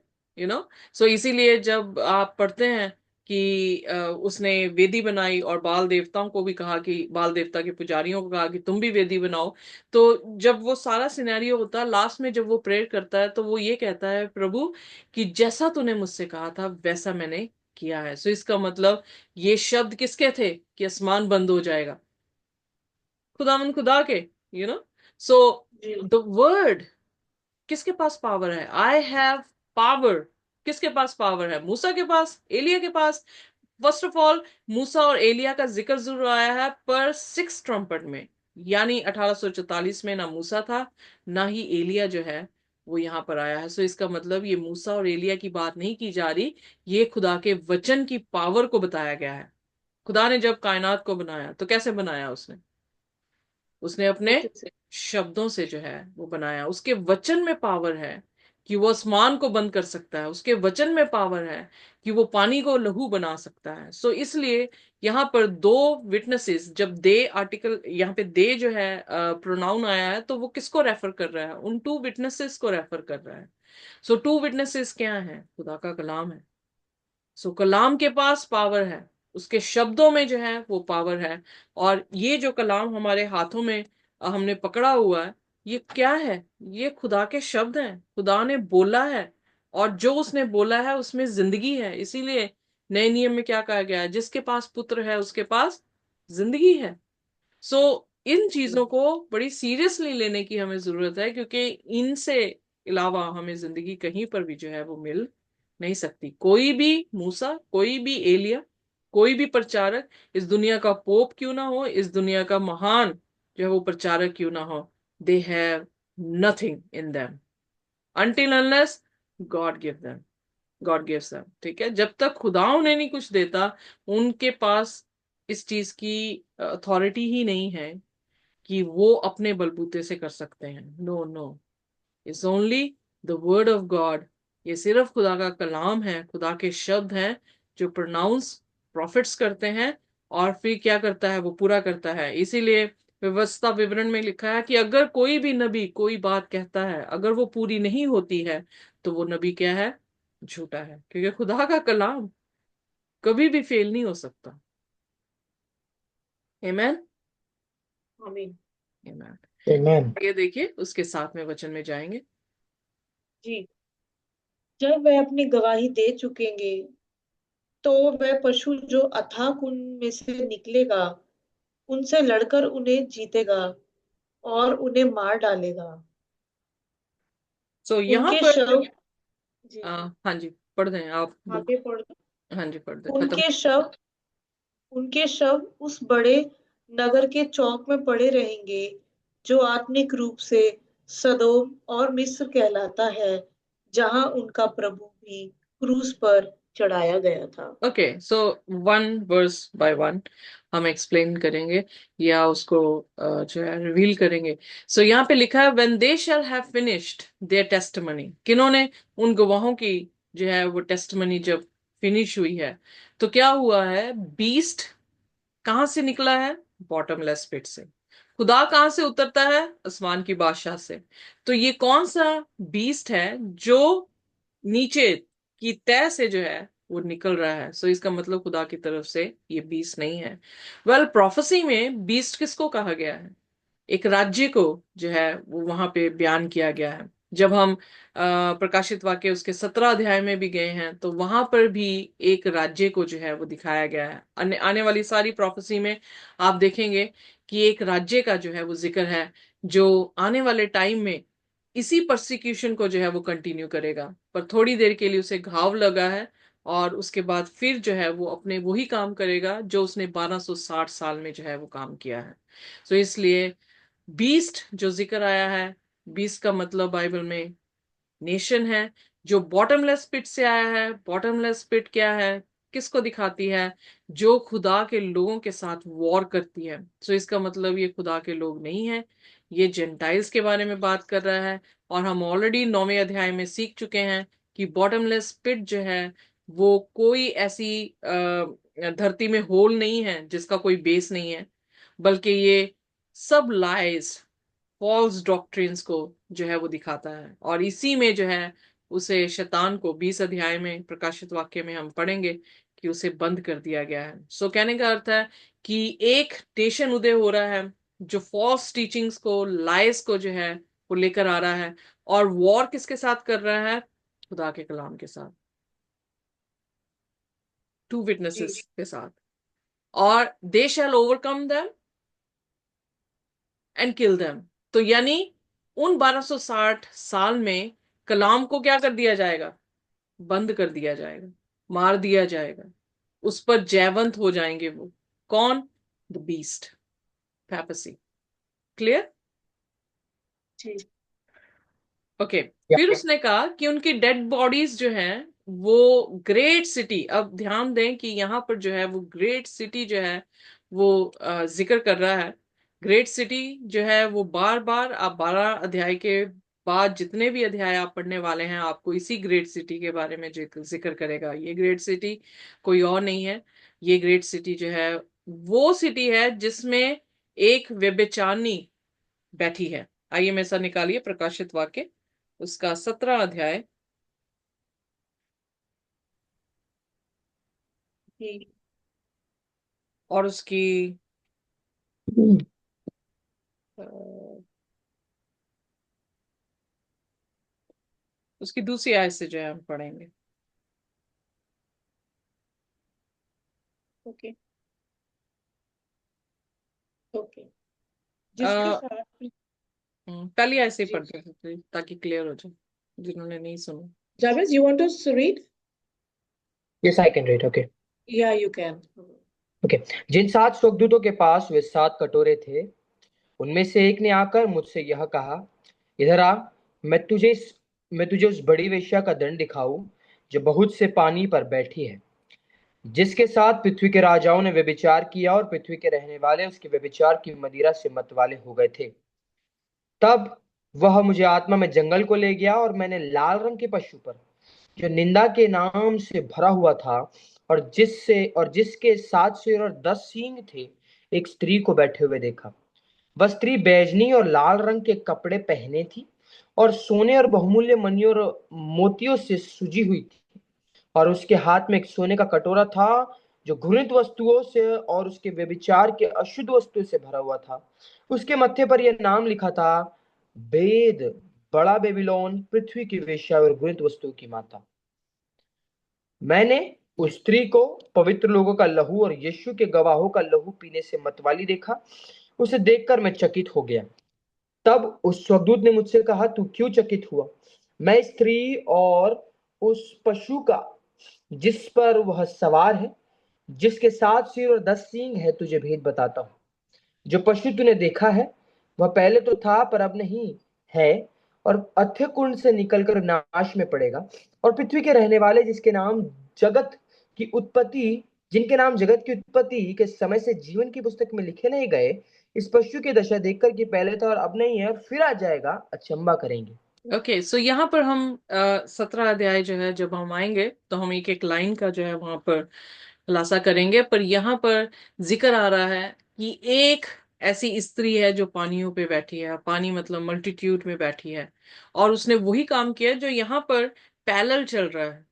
सो इसीलिए जब आप पढ़ते हैं कि उसने वेदी बनाई और बाल देवताओं को भी कहा, कि बाल देवता के पुजारियों को कहा कि तुम भी वेदी बनाओ। तो जब वो सारा सिनेरियो होता है, लास्ट में जब वो प्रेयर करता है तो वो ये कहता है, प्रभु कि जैसा तूने मुझसे कहा था वैसा मैंने किया है। सो इसका मतलब ये शब्द किसके थे कि आसमान बंद हो जाएगा? खुदावन खुदा के। यू नो सो जी। द वर्ड, किसके पास पावर है? I have power. किसके पास पावर है? मूसा के पास, एलिया के पास? फर्स्ट ऑफ ऑल, मूसा और एलिया का जिक्र जरूर आया है, पर 6 ट्रम्पट में, यानी 1844 में ना मूसा था ना ही एलिया जो है वो यहां पर आया है। सो इसका मतलब ये मूसा और एलिया की बात नहीं की जा रही, ये खुदा के वचन की पावर को बताया गया है। खुदा ने जब कायनात को बनाया तो कैसे बनाया? उसने अपने वचन से। शब्दों से जो है वो बनाया। उसके वचन में पावर है कि वो आसमान को बंद कर सकता है। उसके वचन में पावर है कि वो पानी को लहू बना सकता है। सो इसलिए यहाँ पर दो विटनेसेस, जब दे आर्टिकल यहाँ पे दे जो है प्रोनाउन आया है, तो वो किसको रेफर कर रहा है? उन टू विटनेसेस को रेफर कर रहा है। सो टू विटनेसेस क्या है? खुदा का कलाम है। सो कलाम के पास पावर है, उसके शब्दों में जो है वो पावर है। और ये जो कलाम हमारे हाथों में हमने पकड़ा हुआ है, ये क्या है? ये खुदा के शब्द हैं। खुदा ने बोला है, और जो उसने बोला है उसमें जिंदगी है। इसीलिए नए नियम में क्या कहा गया है? जिसके पास पुत्र है उसके पास जिंदगी है। सो इन चीजों को बड़ी सीरियसली लेने की हमें जरूरत है, क्योंकि इनसे अलावा हमें जिंदगी कहीं पर भी जो है वो मिल नहीं सकती। कोई भी मूसा, कोई भी एलिया, कोई भी प्रचारक, इस दुनिया का पोप क्यों ना हो, इस दुनिया का महान जो है वो प्रचारक क्यों ना हो, they have nothing in them until unless God give them, God gives them. ठीक है, जब तक खुदा उन्हें नहीं कुछ देता, उनके पास इस चीज की अथॉरिटी ही नहीं है कि वो अपने बलबूते से कर सकते हैं। No no, it's only the word of God. ये सिर्फ खुदा का कलाम है, खुदा के शब्द हैं, जो प्रोनाउंस प्रॉफिट्स करते हैं, और फिर क्या करता है? वो पूरा करता है। इसीलिए व्यवस्था विवरण में लिखा है कि अगर कोई भी नबी कोई बात कहता है, अगर वो पूरी नहीं होती है, तो वो नबी क्या है? झूठा है। क्योंकि खुदा का कलाम कभी भी फेल नहीं हो सकता। आमीन। आमीन। आमीन। Amen. ये देखिए उसके साथ में वचन में जाएंगे। जी। जब वह अपनी गवाही दे चुकेंगे, तो वह पशु जो अथाह कुंड में से निकलेगा, उनसे लड़कर उन्हें जीतेगा और उन्हें मार डालेगा। सो यहाँ उनके पर शव। जी। हाँ जी, पढ़ दें आप बुक। आगे पढ़ दो। हाँ जी, पढ़ दें, खत्म। उनके शव उनके शव उस बड़े नगर के चौक में पड़े रहेंगे, जो आत्मिक रूप से सदोम और मिस्र कहलाता है, जहां उनका प्रभु भी क्रूस पर चढ़ाया गया था। Okay, so one verse by one हम एक्सप्लेन करेंगे या उसको जो है रिवील करेंगे। सो यहाँ पे लिखा है, when they shall have finished their testimony, किन्होंने, उन गवाहों की जो है वो टेस्टिमनी जब फिनिश हुई है, तो क्या हुआ है, बीस्ट कहां से निकला है, बॉटमलेस पिट से। खुदा कहां से उतरता है, आसमान की बादशाह से। तो ये कौन सा बीस्ट है जो नीचे की तह से जो है वो निकल रहा है। सो इसका मतलब खुदा की तरफ से ये बीस्ट नहीं है। वेल, प्रोफेसी में बीस्ट किसको कहा गया है, एक राज्य को जो है वो वहां पे बयान किया गया है। जब हम प्रकाशित वाक्य उसके 17 अध्याय में भी गए हैं तो वहां पर भी एक राज्य को जो है वो दिखाया गया है। आने वाली सारी प्रोफेसी में आप देखेंगे कि एक राज्य का जो है वो जिक्र है, जो आने वाले टाइम में इसी परसिक्यूशन को जो है वो कंटिन्यू करेगा। पर थोड़ी देर के लिए उसे घाव लगा है, और उसके बाद फिर जो है वो अपने वही काम करेगा जो उसने 1260 साल में जो है वो काम किया है। तो इसलिए बीस्ट जो जिक्र आया है, बीस्ट का मतलब बाइबल में नेशन है, जो बॉटमलेस पिट से आया है। बॉटमलेस पिट क्या है, किसको दिखाती है, जो खुदा के लोगों के साथ वॉर करती है। सो इसका मतलब ये खुदा के लोग नहीं है, ये जेंटाइल्स के बारे में बात कर रहा है। और हम ऑलरेडी 9वें अध्याय में सीख चुके हैं कि बॉटमलेस पिट जो है वो कोई ऐसी धरती में होल नहीं है जिसका कोई बेस नहीं है, बल्कि ये सब लाइज, फॉल्स डॉक्ट्रिन्स को जो है वो दिखाता है। और इसी में जो है उसे, शैतान को 20 अध्याय में प्रकाशित वाक्य में हम पढ़ेंगे कि उसे बंद कर दिया गया है। सो कहने का अर्थ है कि एक नेशन उदय हो रहा है जो फॉल्स टीचिंग्स को, लाइस को जो है वो लेकर आ रहा है। और वॉर किसके साथ कर रहा है, खुदा के कलाम के साथ, टू जी। विटनेसेस के साथ। और they shall overcome them and kill them. तो यानी उन 1260 साल में कलाम को क्या कर दिया जाएगा, बंद कर दिया जाएगा, मार दिया जाएगा। उस पर जयवंत हो जाएंगे वो। कौन, द बीस्ट, पैपेसी। क्लियर। जी। ओके। या फिर उसने कहा कि उनकी डेड बॉडीज जो हैं वो ग्रेट सिटी, अब ध्यान दें कि यहां पर जो है वो ग्रेट सिटी जो है वो जिक्र कर रहा है। ग्रेट सिटी जो है वो बार बार, आप 12 अध्याय के बाद जितने भी अध्याय आप पढ़ने वाले हैं आपको इसी ग्रेट सिटी के बारे में जिक्र करेगा। ये ग्रेट सिटी कोई और नहीं है, ये ग्रेट सिटी जो है वो सिटी है जिसमें एक व्यभिचारिणी बैठी है। आइए मेरे साथ निकालिए प्रकाशित वाक्य उसका 17 अध्याय जी। और उसकी अ, उसकी दूसरी आयत से जो है हम पढ़ेंगे। ओके। ओके। जिसके आ, साथ। पहली आयत से ही जी। पढ़ देते ताकि क्लियर हो जाए जिन्होंने नहीं सुना। Javed, you want to read? Yes I can read okay. Yeah, you can. Okay. जिन 7 स्वर्गदूतों के पास वे 7 कटोरे थे, उनमें से एक ने आकर मुझसे यह कहा, इधर आ, मैं तुझे मैं तुझे उस बड़ी वेश्या का दंड दिखाऊं जो बहुत से पानी पर बैठी है, जिसके साथ पृथ्वी के राजाओं ने व्यभिचार किया और पृथ्वी के रहने वाले उसके व्यभिचार की मदिरा से मतवाले हो गए थे। तब वह मुझे आत्मा में जंगल को ले गया, और मैंने लाल रंग के पशु पर, जो निंदा के नाम से भरा हुआ था और जिसके 7 सिर और 10 सींग थे, एक स्त्री को बैठे हुए देखा। वह स्त्री बैजनी और लाल रंग के कपड़े पहने थी, और सोने और बहुमूल्य मणियों और मोतियों से सजी हुई थी, और उसके हाथ में एक सोने का कटोरा था जो घृणित वस्तुओं से और उसके व्यभिचार के अशुद्ध वस्तुओं से भरा हुआ था। उसके मत्थे पर यह नाम लिखा था, वेद, बड़ा बेबीलोन, पृथ्वी की वेश्या और घृणित वस्तुओं की माता। मैंने उस स्त्री को पवित्र लोगों का लहू और यीशु के गवाहों का लहू पीने से मतवाली देखा। उसे देखकर मैं चकित हो गया। तब उस स्वर्गदूत ने मुझसे कहा, तू क्यों चकित हुआ? मैं स्त्री और उस पशु का जिस पर वह सवार है, जिसके 7 सिर और 10 सींग है, तुझे भेद बताता हूँ। जो पशु तूने देखा है वह पहले तो था पर अब नहीं है, और अथ्य कुंड से निकलकर नाश में पड़ेगा। और पृथ्वी के रहने वाले जगत की उत्पत्ति जिनके नाम जगत की उत्पत्ति के समय से जीवन की पुस्तक में लिखे नहीं गए, इस पशु की दशा देखकर कि पहले था और अब नहीं है और फिर आ जाएगा, अचंबा करेंगे। ओके, सो यहाँ पर हम 17 अध्याय जो है जब हम आएंगे तो हम एक एक लाइन का जो है वहां पर खुलासा करेंगे। पर यहाँ पर जिक्र आ रहा है कि एक ऐसी स्त्री है जो पानियों पे बैठी है, पानी मतलब मल्टीट्यूड में बैठी है, और उसने वही काम किया जो यहाँ पर पैरेलल चल रहा है।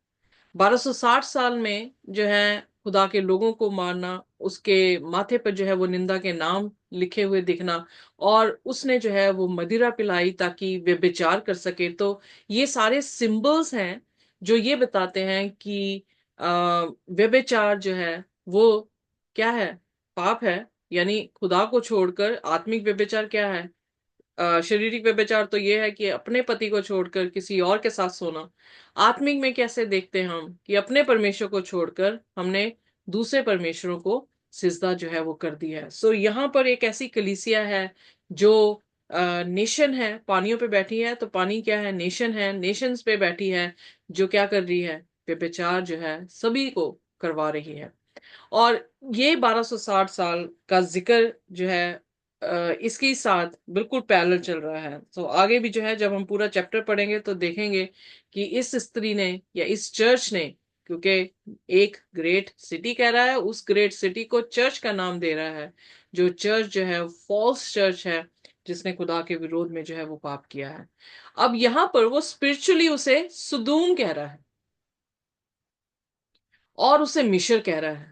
1260 साल में जो है खुदा के लोगों को मारना, उसके माथे पर जो है वो निंदा के नाम लिखे हुए दिखना, और उसने जो है वो मदिरा पिलाई ताकि वे विचार कर सके। तो ये सारे सिंबल्स हैं जो ये बताते हैं कि व्यभिचार जो है वो क्या है, पाप है। यानी खुदा को छोड़कर आत्मिक व्यभिचार क्या है, शारीरिक व्यभिचार तो ये है कि अपने पति को छोड़कर किसी और के साथ सोना। आत्मिक में कैसे देखते हैं हम कि अपने परमेश्वर को छोड़कर हमने दूसरे परमेश्वरों को सिजदा जो है वो कर दिया है। सो यहाँ पर एक ऐसी कलीसिया है जो नेशन है, पानियों पे बैठी है। तो पानी क्या है, नेशन है, नेशंस पे बैठी है, जो क्या कर रही है, व्यभिचार जो है सभी को करवा रही है। और ये 1260 साल का जिक्र जो है इसके साथ बिल्कुल पैरेलल चल रहा है। तो आगे भी जो है जब हम पूरा चैप्टर पढ़ेंगे तो देखेंगे कि इस स्त्री ने या इस चर्च ने, क्योंकि एक ग्रेट सिटी कह रहा है, उस ग्रेट सिटी को चर्च का नाम दे रहा है, जो चर्च जो है फॉल्स चर्च है, जिसने खुदा के विरोध में जो है वो पाप किया है। अब यहां पर वो स्पिरिचुअली उसे सुदूम कह रहा है और उसे मिशर कह रहा है।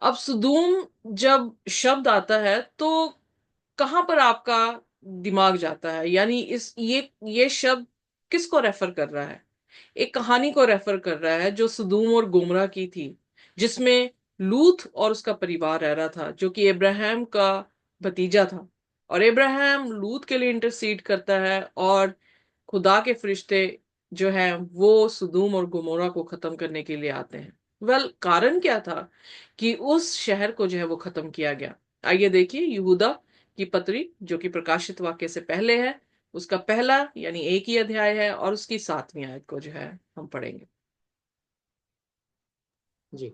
अब सुदूम जब शब्द आता है तो कहां पर आपका दिमाग जाता है, यानी इस ये शब्द किसको रेफर कर रहा है? एक कहानी को रेफर कर रहा है जो सदूम और गोमरा की थी, जिसमें लूत और उसका परिवार रह रहा था, जो कि इब्राहिम का भतीजा था। और इब्राहिम लूत के लिए इंटरसीड करता है, और खुदा के फरिश्ते जो हैं वो सदूम और गोमोरा को खत्म करने के लिए आते हैं। कारण क्या था कि उस शहर को जो है वो खत्म किया गया? आइए देखिए यहूदा की पत्री, जो कि प्रकाशित वाक्य से पहले है, उसका पहला यानी एक ही अध्याय है, और उसकी 7वीं आयत को जो है हम पढ़ेंगे। जी,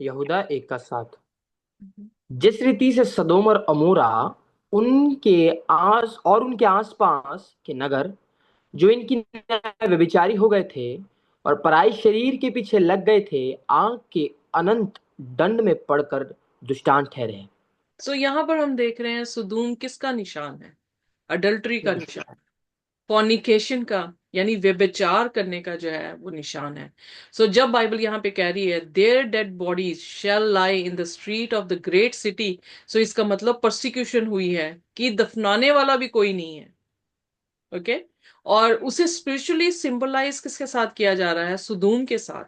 यहूदा 1:7। जिस रीति से सदोम और अमोरा उनके आसपास के नगर, जो इनकी न्याय व्यभिचारी हो गए थे और पराई शरीर के पीछे लग गए थे, आग के अनंत दंड में पड़कर दुष्टांत ठहरे हैं। सो यहाँ पर हम देख रहे हैं सुदूम किसका निशान है? अडल्ट्री का निशान, फॉर्निकेशन का, यानी व्यभिचार करने का जो है वो निशान है। सो जब बाइबल यहाँ पे कह रही है their dead bodies shall lie in the street of the great city, so इसका मतलब परसिक्यूशन हुई है कि दफनाने वाला भी कोई नहीं है। ओके, और उसे स्पिरिचुअली सिंबलाइज किसके साथ किया जा रहा है? सुदूम के साथ।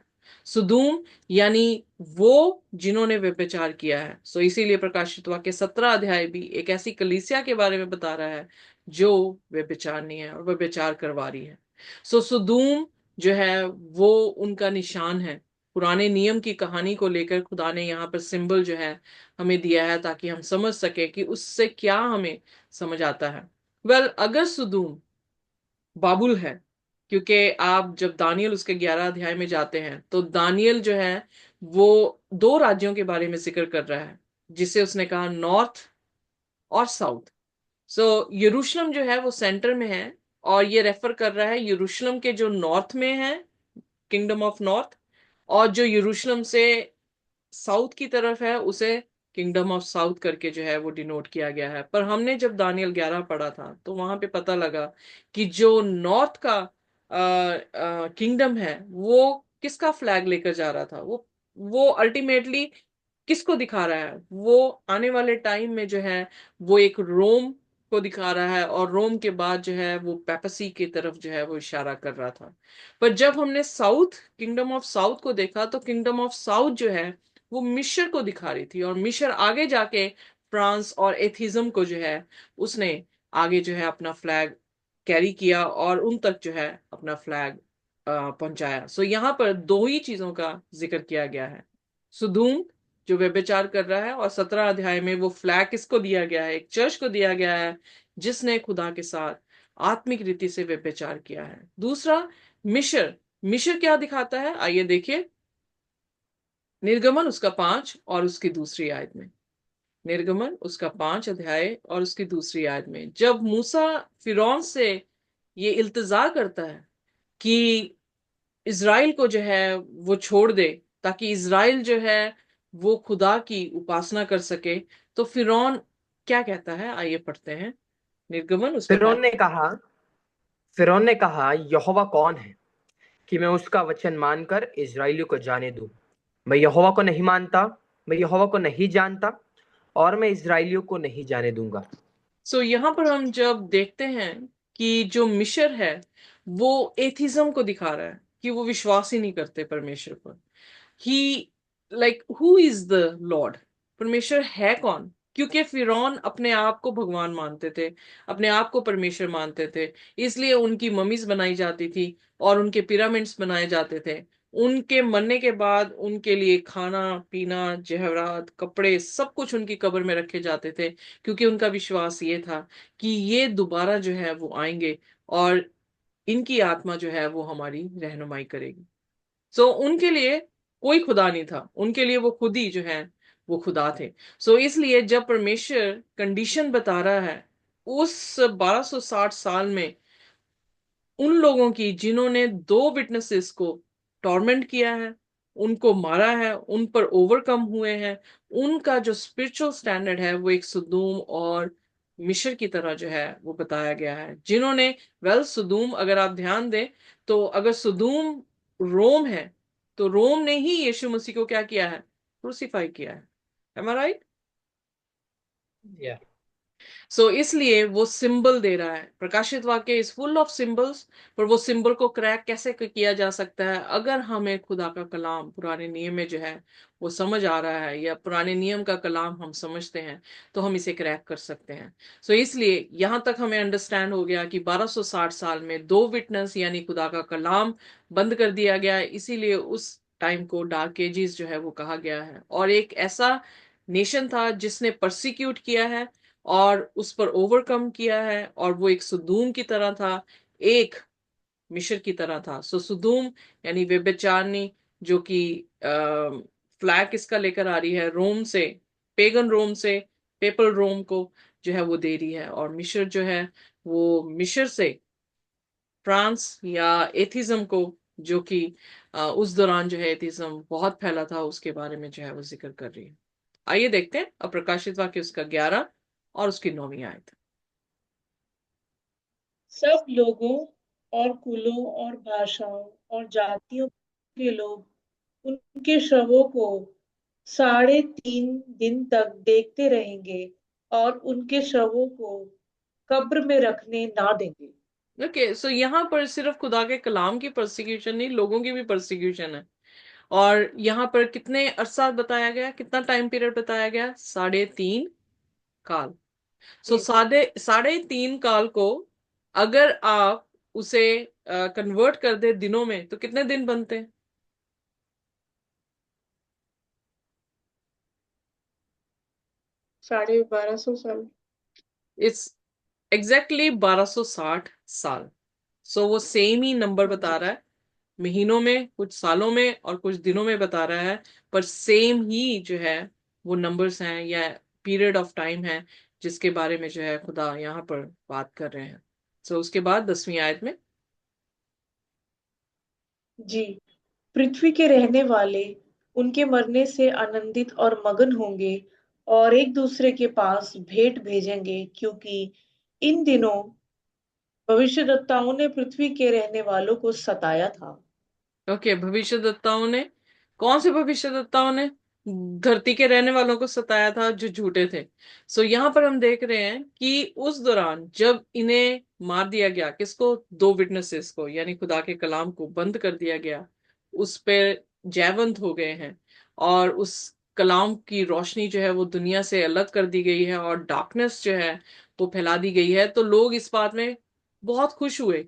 सुदूम यानी वो जिन्होंने व्यभिचार किया है। सो इसीलिए प्रकाशित वाक्य 17 अध्याय भी एक ऐसी कलीसिया के बारे में बता रहा है जो व्यभिचार नहीं है और व्यभिचार करवा रही है। सो सुदूम जो है वो उनका निशान है। पुराने नियम की कहानी को लेकर खुदा ने यहाँ पर सिंबल जो है हमें दिया है, ताकि हम समझ सके कि उससे क्या हमें समझ आता है। अगर सुदूम बाबुल है, क्योंकि आप जब दानियल उसके 11 अध्याय में जाते हैं तो दानियल जो है वो दो राज्यों के बारे में जिक्र कर रहा है, जिसे उसने कहा नॉर्थ और साउथ। सो यरूशलेम जो है वो सेंटर में है, और ये रेफर कर रहा है यरूशलेम के जो नॉर्थ में है, किंगडम ऑफ नॉर्थ, और जो यरूशलेम से साउथ की तरफ है उसे किंगडम ऑफ साउथ करके जो है वो डिनोट किया गया है। पर हमने जब दानियल 11 पढ़ा था तो वहां पे पता लगा कि जो नॉर्थ का किंगडम है वो किसका फ्लैग लेकर जा रहा था? वो अल्टीमेटली किसको दिखा रहा है? वो आने वाले टाइम में जो है वो एक रोम को दिखा रहा है, और रोम के बाद जो है वो पेपसी की तरफ जो है वो इशारा कर रहा था। पर जब हमने साउथ, किंगडम ऑफ साउथ को देखा, तो किंगडम ऑफ साउथ जो है वो मिस्र को दिखा रही थी, और मिस्र आगे जाके फ्रांस और एथिज्म को जो है उसने आगे जो है अपना फ्लैग कैरी किया और उन तक जो है अपना फ्लैग पहुंचाया। सो यहाँ पर दो ही चीजों का जिक्र किया गया है। सुदूम जो व्यभिचार कर रहा है, और 17 अध्याय में वो फ्लैग किसको दिया गया है? एक चर्च को दिया गया है जिसने खुदा के साथ आत्मिक रीति से व्यभिचार किया है। दूसरा, मिशर। मिशर क्या दिखाता है, आइए देखिए। निर्गमन उसका 5 और उसकी दूसरी आयत में, निर्गमन उसका 5 अध्याय और उसकी दूसरी आयत में, जब मूसा फिरौन से ये इल्तिजा करता है कि इज़राइल को जो है वो छोड़ दे ताकि इज़राइल जो है वो खुदा की उपासना कर सके, तो फिरौन क्या कहता है, आइए पढ़ते हैं। निर्गमन उसका फिरौन 5। ने कहा फिरौन ने कहा, यहोवा कौन है कि मैं उसका वचन मानकर इस्राएलियों को जाने दूं? मैं यहोवा को नहीं मानता, मैं यहोवा को नहीं जानता, और मैं इस्राएलियों को नहीं जाने दूंगा। सो यहाँ पर हम जब देखते हैं कि जो मिशर है वो एथिज्म को दिखा रहा है कि वो विश्वास ही नहीं करते परमेश्वर पर। He like who is the Lord, परमेश्वर है कौन? क्योंकि फिरौन अपने आप को भगवान मानते थे, अपने आप को परमेश्वर मानते थे, इसलिए उनकी ममीज बनाई जाती थी और उनके पिरामिड्स बनाए जाते थे। उनके मरने के बाद उनके लिए खाना पीना, जहरात, कपड़े, सब कुछ उनकी कब्र में रखे जाते थे, क्योंकि उनका विश्वास ये था कि ये दोबारा जो है वो आएंगे और इनकी आत्मा जो है वो हमारी रहनुमाई करेगी। सो उनके लिए कोई खुदा नहीं था, उनके लिए वो खुद ही जो है वो खुदा थे। सो इसलिए जब परमेश्वर कंडीशन बता रहा है उस 1260 साल में उन लोगों की जिन्होंने दो विटनेसेस को टॉर्मेंट किया है, उनको मारा है, उन पर ओवरकम हुए हैं, उनका जो स्पिरिचुअल स्टैंडर्ड है वो एक सुदूम और मिशर की तरह जो है वो बताया गया है। जिन्होंने, सुदूम, अगर आप ध्यान दें तो अगर सुदूम रोम है तो रोम ने ही यीशु मसीह को क्या किया है, क्रूसीफाई किया है। एम आई राइट? या इसलिए वो सिंबल दे रहा है। प्रकाशित वाक्य इज फुल ऑफ सिंबल्स, पर वो सिंबल को क्रैक कैसे किया जा सकता है? अगर हमें खुदा का कलाम पुराने नियम में जो है वो समझ आ रहा है, या पुराने नियम का कलाम हम समझते हैं, तो हम इसे क्रैक कर सकते हैं। इसलिए यहां तक हमें अंडरस्टैंड हो गया कि 1260 साल में दो विटनेस यानी खुदा का कलाम बंद कर दिया गया है, इसीलिए उस टाइम को डार्क एजेस जो है वो कहा गया है। और एक ऐसा नेशन था जिसने परसिक्यूट किया है और उस पर ओवरकम किया है, और वो एक सुदूम की तरह था, एक मिस्र की तरह था। सुदूम यानी व्यभिचारिणी, जो कि फ्लैग इसका लेकर आ रही है रोम से, पेगन रोम से पेपल रोम को जो है वो दे रही है। और मिस्र जो है वो मिस्र से फ्रांस या एथिज्म को, जो कि उस दौरान जो है एथिज्म बहुत फैला था, उसके बारे में जो है वो जिक्र कर रही है। आइए देखते हैं अब प्रकाशित वाक्य उसका 11 और उसकी 9वीं आयत। सब लोगों और कुलों और भाषाओं और जातियों के लोग उनके शवों को 3.5 दिन तक देखते रहेंगे और उनके शवों को कब्र में रखने ना देंगे। ओके, यहाँ पर सिर्फ खुदा के कलाम की परसिक्यूशन नहीं, लोगों की भी परसिक्यूशन है। और यहाँ पर कितने अरसा बताया गया, कितना टाइम पीरियड बताया गया? 3.5 काल। जी, 3.5 काल को अगर आप उसे कन्वर्ट कर दे दिनों में, तो कितने दिन बनते हैं? 1250 साल। इट्स एग्जैक्टली 1260 साल। वो सेम ही नंबर हाँ बता जी। रहा है, महीनों में, कुछ सालों में और कुछ दिनों में बता रहा है, पर सेम ही जो है वो नंबर्स हैं या पीरियड ऑफ टाइम है जिसके बारे में जो है खुदा यहाँ पर बात कर रहे हैं। उसके बाद 10वीं आयत में, जी, पृथ्वी के रहने वाले उनके मरने से आनंदित और मगन होंगे और एक दूसरे के पास भेंट भेजेंगे, क्योंकि इन दिनों भविष्यद्वक्ताओं ने पृथ्वी के रहने वालों को सताया था। ओके, भविष्यद्वक्ताओं ने, कौन से भविष्यद्वक्ताओं ने धरती के रहने वालों को सताया था जो झूठे थे? यहाँ पर हम देख रहे हैं कि उस दौरान जब इन्हें मार दिया गया, किसको? दो विटनेसेस को, यानी खुदा के कलाम को बंद कर दिया गया, उस पे जयवंत हो गए हैं, और उस कलाम की रोशनी जो है वो दुनिया से अलग कर दी गई है और डार्कनेस जो है वो फैला दी गई है, तो लोग इस बात में बहुत खुश हुए।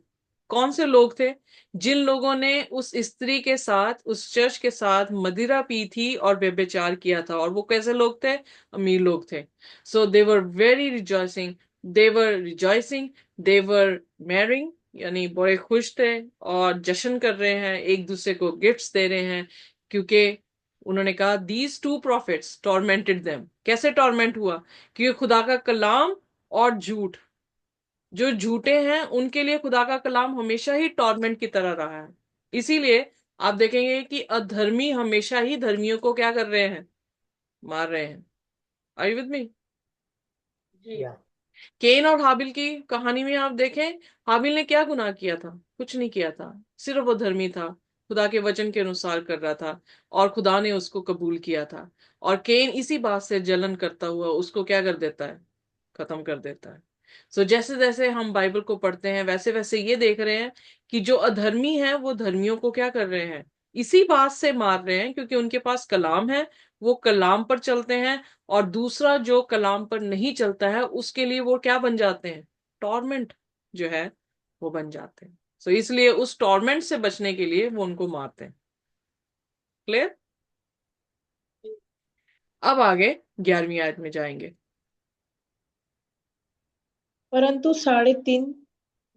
कौन से लोग थे? जिन लोगों ने उस स्त्री के साथ, उस चर्च के साथ मदिरा पी थी और व्यभिचार किया था। और वो कैसे लोग थे? अमीर लोग थे। They were very rejoicing. They were rejoicing, they were marrying, यानी बड़े खुश थे और जश्न कर रहे हैं, एक दूसरे को गिफ्ट्स दे रहे हैं, क्योंकि उन्होंने कहा these two profits tormented them. कैसे टॉर्मेंट हुआ? क्योंकि खुदा का कलाम और झूठ, जो झूठे हैं उनके लिए खुदा का कलाम हमेशा ही टॉर्मेंट की तरह रहा है। इसीलिए आप देखेंगे कि अधर्मी हमेशा ही धर्मियों को क्या कर रहे हैं? मार रहे हैं। Are you with me? जी। केन और हाबिल की कहानी में आप देखें, हाबिल ने क्या गुनाह किया था? कुछ नहीं किया था, सिर्फ वो धर्मी था, खुदा के वचन के अनुसार कर रहा था और खुदा ने उसको कबूल किया था। और केन इसी बात से जलन करता हुआ उसको क्या कर देता है? खत्म कर देता है। सो जैसे जैसे हम बाइबल को पढ़ते हैं वैसे वैसे ये देख रहे हैं कि जो अधर्मी हैं वो धर्मियों को क्या कर रहे हैं? इसी बात से मार रहे हैं, क्योंकि उनके पास कलाम है, वो कलाम पर चलते हैं। और दूसरा जो कलाम पर नहीं चलता है उसके लिए वो क्या बन जाते हैं? टॉर्मेंट जो है वो बन जाते हैं। सो इसलिए उस टॉर्मेंट से बचने के लिए वो उनको मारते हैं। क्लियर? अब आगे 11वीं आयत में जाएंगे। परंतु 3.5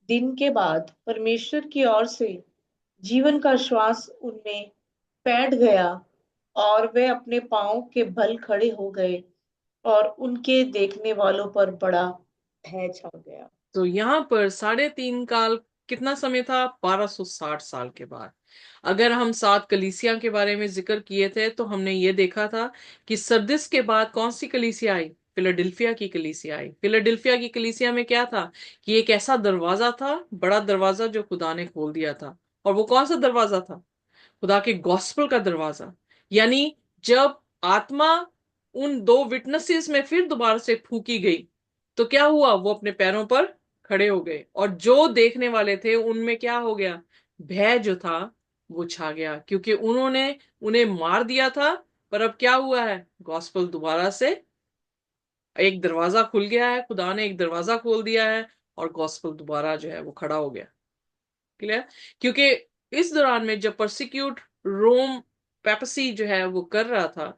दिन के बाद परमेश्वर की ओर से जीवन का श्वास उनमें बैठ गया और वे अपने पांव के बल खड़े हो गए और उनके देखने वालों पर बड़ा भय छा गया। तो यहाँ पर 3.5 काल कितना समय था? 1260 साल के बाद। अगर हम 7 कलीसिया के बारे में जिक्र किए थे तो हमने ये देखा था कि सरदिस के बाद कौन सी कलीसिया आई? फिलाडेल्फिया की कलीसिया आई। फिलाडेल्फिया की कलीसिया में क्या था कि एक ऐसा दरवाजा था, बड़ा दरवाजा, जो खुदा ने खोल दिया था। और वो कौन सा दरवाजा था? खुदा के गॉस्पेल का दरवाजा। यानी जब आत्मा उन दो विटनेसेस में फिर दोबारा से फूकी गई तो क्या हुआ? वो अपने पैरों पर खड़े हो गए और जो देखने वाले थे उनमें क्या हो गया? भय जो था वो छा गया, क्योंकि उन्होंने उन्हें मार दिया था। पर अब क्या हुआ है? गॉस्पेल दोबारा से, एक दरवाजा खुल गया है, खुदा ने एक दरवाजा खोल दिया है और गॉस्पेल दोबारा जो है वो खड़ा हो गया। क्लियर? क्योंकि इस दौरान में जब परसिक्यूट रोम पेपसी जो है वो कर रहा था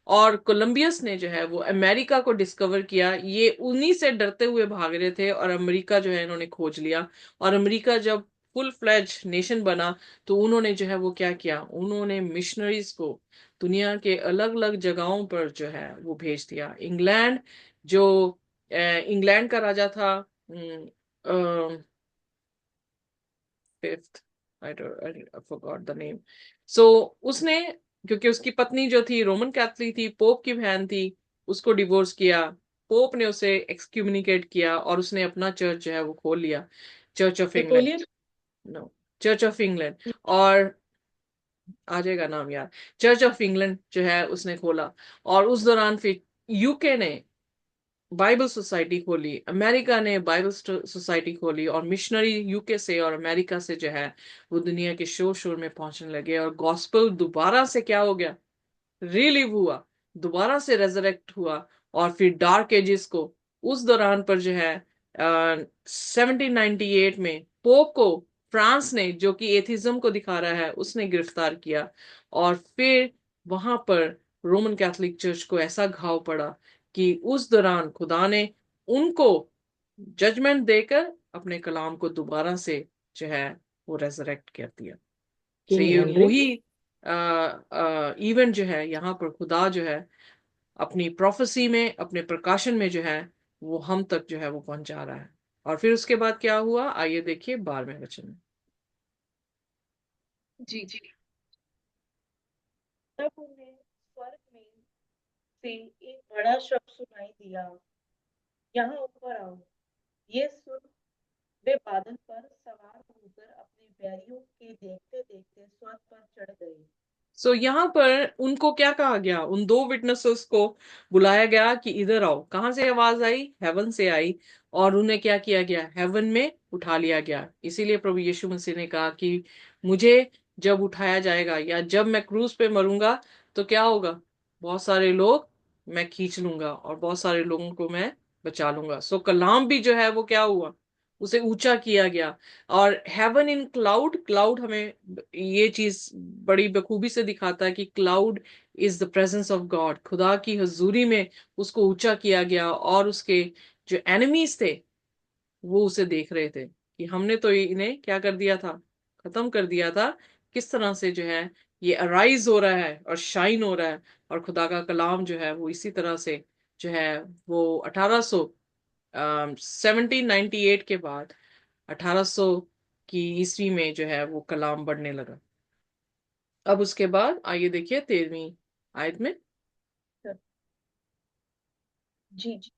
और कोलंबियस ने जो है वो अमेरिका को डिस्कवर किया, ये उन्हीं से डरते हुए भाग रहे थे और अमेरिका जो है इन्होंने खोज लिया। और अमेरिका जब फुल फ्लेज नेशन बना तो उन्होंने जो है वो क्या किया? उन्होंने मिशनरीज को दुनिया के अलग अलग जगहों पर जो है वो भेज दिया। इंग्लैंड, जो इंग्लैंड का राजा था, fifth, I forgot the name. So उसने, क्योंकि उसकी पत्नी जो थी रोमन कैथलिक थी, पोप की बहन थी, उसको डिवोर्स किया। पोप ने उसे एक्सक्यूमिनिकेट किया और उसने अपना चर्च जो है वो खोल लिया, church of England. Napoleon. No, church of England. और आ जाएगा नाम यार। चर्च ऑफ इंग्लैंड जो है उसने खोला। और उस दौरान फिर यूके ने बाइबल सोसाइटी खोली, अमेरिका ने बाइबल सोसाइटी खोली, और मिशनरी यूके से और अमेरिका से जो है वो दुनिया के शोर शोर में पहुंचने लगे और गॉस्पेल दोबारा से क्या हो गया? रिलीव हुआ, दोबारा से रेजरेक्ट हुआ। और फिर डार्क एजेस को उस दौरान पर जो है 1798 में पोप को फ्रांस ने, जो कि एथिज्म को दिखा रहा है, उसने गिरफ्तार किया। और फिर वहां पर रोमन कैथोलिक चर्च को ऐसा घाव पड़ा कि उस दौरान खुदा ने उनको जजमेंट देकर अपने कलाम को दोबारा से जो है वो रेजरेक्ट कर दिया। किंग ये हेनरी। वही इवेंट जो है यहाँ पर खुदा जो है अपनी प्रोफेसी में, अपने प्रकाशन में जो है वो हम तक जो है वो पहुंचा रहा है। और फिर उसके बाद क्या हुआ, आइए देखिए 12वें वचन में। जी। तब उन्हें स्वर्ग में से एक बड़ा शब्द सुनाई दिया, यहाँ ऊपर आओ। ये सुन वे बादल पर सवार होकर अपने बैरियों के देखते देखते स्वर्ग पर चढ़ गए। सो यहाँ पर उनको क्या कहा गया? उन दो विटनेसेस को बुलाया गया कि इधर आओ। कहां से आवाज आई? हेवन से आई। और उन्हें क्या किया गया? हेवन में उठा लिया गया। इसीलिए प्रभु यीशु मसीह ने कहा कि मुझे जब उठाया जाएगा या जब मैं क्रूज पे मरूंगा तो क्या होगा? बहुत सारे लोग मैं खींच लूंगा और बहुत सारे लोगों को मैं बचा लूंगा। सो कलाम भी जो है वो क्या हुआ? उसे ऊंचा किया गया। और हेवन इन क्लाउड, क्लाउड हमें ये चीज बड़ी बखूबी से दिखाता है कि cloud is the presence of God. खुदा की हजूरी में उसको ऊंचा किया गया और उसके जो एनिमीज थे वो उसे देख रहे थे कि हमने तो इन्हें क्या कर दिया था, खत्म कर दिया था। किस तरह से जो है ये अराइज हो रहा है और शाइन हो रहा है। और खुदा का कलाम जो है वो इसी तरह से जो है वो 1798 के बाद 1800 की ईस्वी में जो है वो कलाम बढ़ने लगा। अब उसके बाद आइए देखिए 13वीं आयत में। जी जी।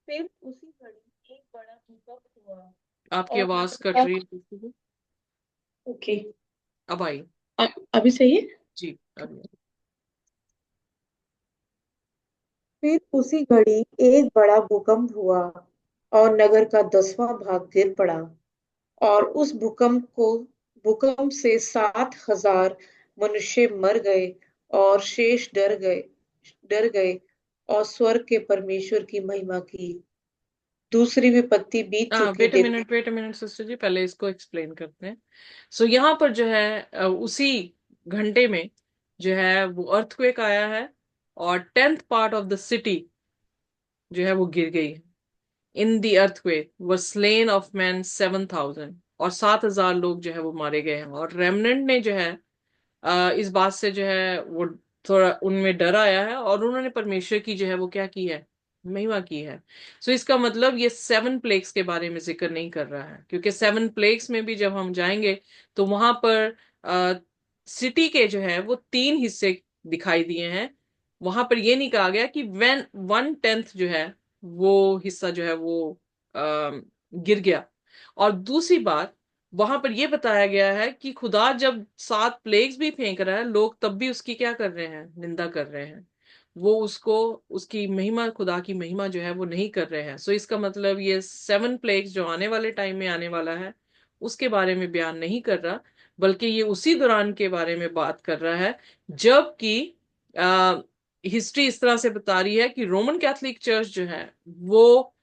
फिर उसी घड़ी एक बड़ा भूकंप हुआ आपकी और आवाज नगर कट का। रही है। ओके। अब आई। अभी सही है। जी अब। फिर उसी घड़ी एक बड़ा भूकंप हुआ और नगर का 10वां भाग गिर पड़ा। और उस भूकंप से 7,000 मनुष्य मर गए और शेष डर गए और स्वर्ग के परमेश्वर की महिमा की। दूसरी विपत्ति बीत चुकी देखो। वेट अ मिनट सिस्टर जी, पहले इसको एक्सप्लेन करते हैं। सो यहाँ पर जो है उसी घंटे में जो है वो अर्थक्वेक आया है और 10th part of the city जो है वो गिर गई है। In the earthquake were slain of man 7,000, और 7,000 लोग जो है वो मारे गए हैं। और रेमनेंट ने जो है इस बात से जो है वो थोड़ा उनमें डर आया है और उन्होंने परमेश्वर की जो है वो क्या की है, महिमा की है। सो इसका मतलब ये 7 प्लेग्स के बारे में जिक्र नहीं कर रहा है, क्योंकि 7 प्लेग्स में भी जब हम जाएंगे तो वहां पर सिटी के जो है वो 3 हिस्से दिखाई दिए हैं। वहां पर ये नहीं कहा गया कि 1/10 जो है वो हिस्सा जो है वो गिर गया। और दूसरी बात, वहां पर यह बताया गया है कि खुदा जब 7 प्लेग्स भी फेंक रहा है, लोग तब भी उसकी क्या कर रहे हैं, निंदा कर रहे हैं। वो उसको, उसकी महिमा, खुदा की महिमा जो है वो नहीं कर रहे हैं। सो इसका मतलब ये 7 प्लेग्स जो आने वाले टाइम में आने वाला है उसके बारे में बयान नहीं कर रहा, बल्कि ये उसी दौरान के बारे में बात कर रहा है जबकि हिस्ट्री इस तरह से बता रही है कि रोमन कैथोलिक चर्च जो है वो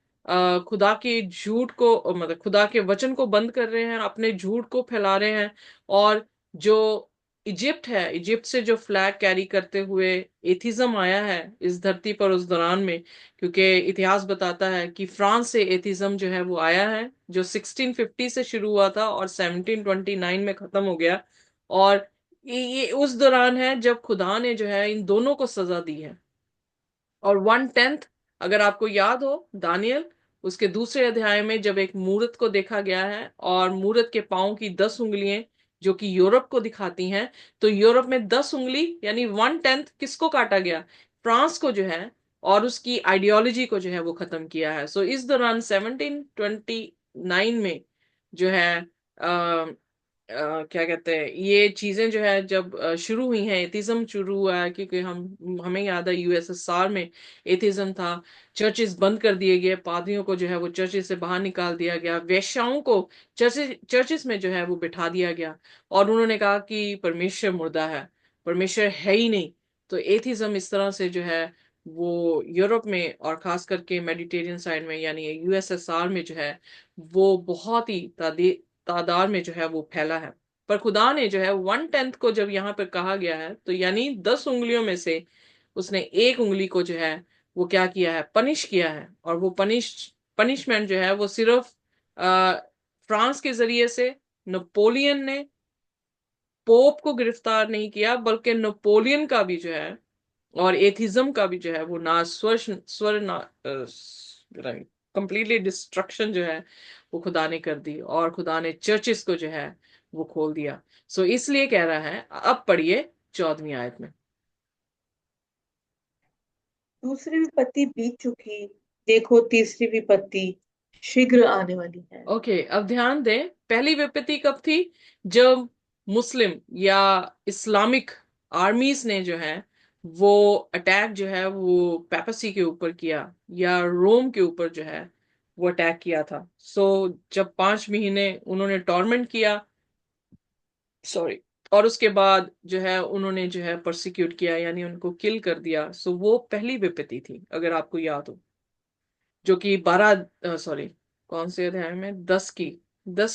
खुदा के झूठ को, मतलब खुदा के वचन को बंद कर रहे हैं, अपने झूठ को फैला रहे हैं। और जो इजिप्ट है, इजिप्ट से जो फ्लैग कैरी करते हुए एथिज्म आया है इस धरती पर उस दौरान में, क्योंकि इतिहास बताता है कि फ्रांस से एथिज्म जो है वो आया है, जो 1650 से शुरू हुआ था और 1729 में खत्म हो गया। और ये उस दौरान है जब खुदा ने जो है इन दोनों को सजा दी है। और 1/10, अगर आपको याद हो दानियल, उसके दूसरे अध्याय में जब एक मूर्त को देखा गया है और मूर्त के पांव की 10 उंगलियां जो कि यूरोप को दिखाती हैं, तो यूरोप में 10 उंगली यानी 1/10 किसको काटा गया, फ्रांस को जो है, और उसकी आइडियोलॉजी को जो है वो खत्म किया है। सो इस दौरान 1729 में जो है क्या कहते हैं, ये चीजें जो है जब शुरू हुई हैं, एथिज्म शुरू हुआ है, क्योंकि हम हमें याद है यूएसएसआर में एथिज्म था। चर्चेस बंद कर दिए गए, पादरियों को जो है वो चर्चेस से बाहर निकाल दिया गया, वेश्याओं को चर्चेस में जो है वो बिठा दिया गया। और उन्होंने कहा कि परमेश्वर मुर्दा है, परमेश्वर है ही नहीं। तो एथिज्म इस तरह से जो है वो यूरोप में और खास करके मेडिटेरियन साइड में यानी यूएसएसआर में जो है वो बहुत ही तादाद में जो है वो फैला है। पर खुदा ने जो है 1/10 को जब यहाँ पर कहा गया है, तो यानी 10 उंगलियों में से उसने एक उंगली को जो है वो क्या किया है, पनिश किया है। और वो पनिशमेंट जो है वो सिर्फ फ्रांस के जरिए से नेपोलियन ने पोप को गिरफ्तार नहीं किया, बल्कि नेपोलियन का भी जो है और एथिज्म का भी जो है वो ना स्वर स्वर ना कंप्लीटली डिस्ट्रक्शन जो है वो खुदा ने कर दी, और खुदा ने चर्चेस को जो है वो खोल दिया। सो इसलिए कह रहा है, अब पढ़िए 14वीं आयत में। दूसरी विपत्ति बीत चुकी, देखो तीसरी विपत्ति शीघ्र आने वाली है। ओके, अब ध्यान दें, पहली विपत्ति कब थी, जब मुस्लिम या इस्लामिक आर्मीज ने जो है वो अटैक जो है वो पेपेसी के ऊपर किया या रोम के ऊपर जो है वो अटैक किया था। सो जब 5 महीने उन्होंने टॉर्मेंट किया, सॉरी, और उसके बाद जो है उन्होंने जो है परसिक्यूट किया यानी उनको किल कर दिया। सो वो पहली विपत्ति थी, अगर आपको याद हो, जो कि 12, सॉरी, कौन से अध्याय में, 10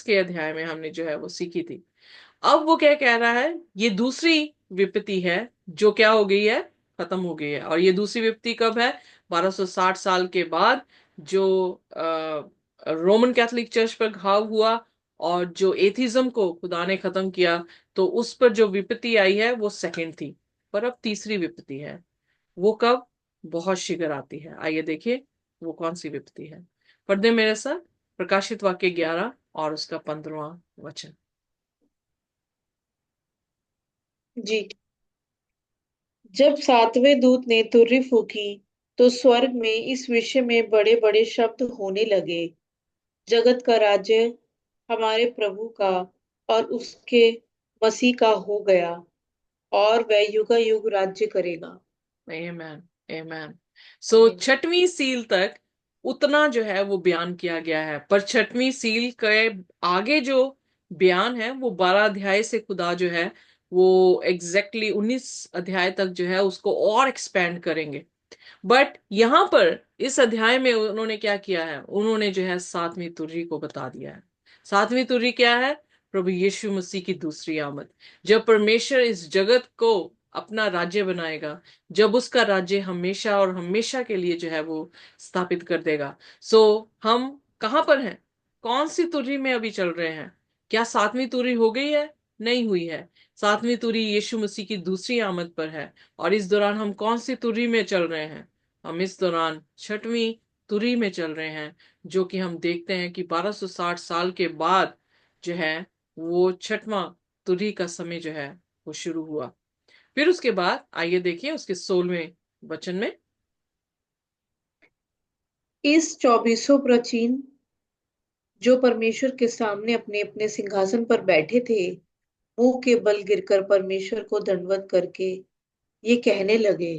के अध्याय में हमने जो है वो सीखी थी। अब वो क्या कह रहा है, ये दूसरी विपत्ति है जो क्या हो गई है, खत्म हो गई है। और ये दूसरी विपत्ति कब है, 1260 साल के बाद, जो रोमन कैथोलिक चर्च पर घाव हुआ और जो एथिज्म को खुदा ने खत्म किया, तो उस पर जो विपत्ति आई है वो सेकंड थी। पर अब तीसरी विपत्ति है। वो कब? बहुत शीघ्र आती है। आइए देखिए वो कौन सी विपत्ति है। पर्दे मेरे साथ प्रकाशित वाक्य 11 और उसका 15वां वचन। जी। जब सातवें दूत ने तुरही फूकी, तो स्वर्ग में इस विषय में बड़े बड़े शब्द होने लगे, जगत का राज्य हमारे प्रभु का और उसके मसीह का हो गया, और वह युग युग राज्य करेगा। आमेन, आमेन। सो आमीन। छठवीं सील तक उतना जो है वो बयान किया गया है, पर छठवीं सील के आगे जो बयान है वो 12 अध्याय से खुदा जो है वो एग्जैक्टली 19 अध्याय तक जो है उसको और एक्सपेंड करेंगे। बट यहां पर इस अध्याय में उन्होंने क्या किया है? उन्होंने जो है सातवीं तुर्री को बता दिया है। सातवीं तुर्री क्या है? प्रभु यीशु मसीह की दूसरी आमद। जब परमेश्वर इस जगत को अपना राज्य बनाएगा, जब उसका राज्य हमेशा और हमेशा के लिए जो है वो स्थापित कर देगा। सो हम कहां पर हैं? कौन सी तुर्री में अभी चल रहे हैं? क्या सातवीं तुर्री हो गई है? नहीं हुई है। सातवीं तुर्री यीशु मसीह की दूसरी आमद पर है। और इस दौरान हम कौन सी तुर्री में चल रहे हैं? हम इस दौरान छठवीं तुरी में चल रहे हैं, जो कि हम देखते हैं कि 1260 साल के बाद जो है वो छठवां तुरी का समय जो है वो शुरू हुआ। फिर उसके बाद आइए देखिए उसके 16वें वचन में। इस 24 प्राचीन जो परमेश्वर के सामने अपने अपने सिंहासन पर बैठे थे, मुंह के बल गिरकर परमेश्वर को दंडवत करके ये कहने लगे,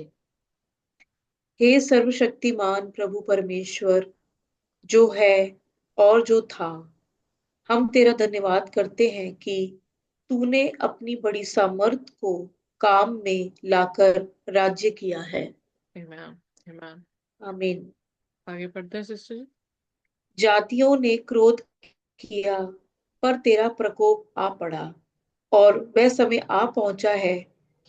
हे सर्वशक्तिमान प्रभु परमेश्वर, जो है और जो था, हम तेरा धन्यवाद करते हैं कि तूने अपनी बड़ी सामर्थ को काम में लाकर राज्य किया है। आमीन, आमीन। आमीन। आगे पढ़ते हैं सिस्टर जी। जातियों ने क्रोध किया, पर तेरा प्रकोप आ पड़ा, और वह समय आ पहुंचा है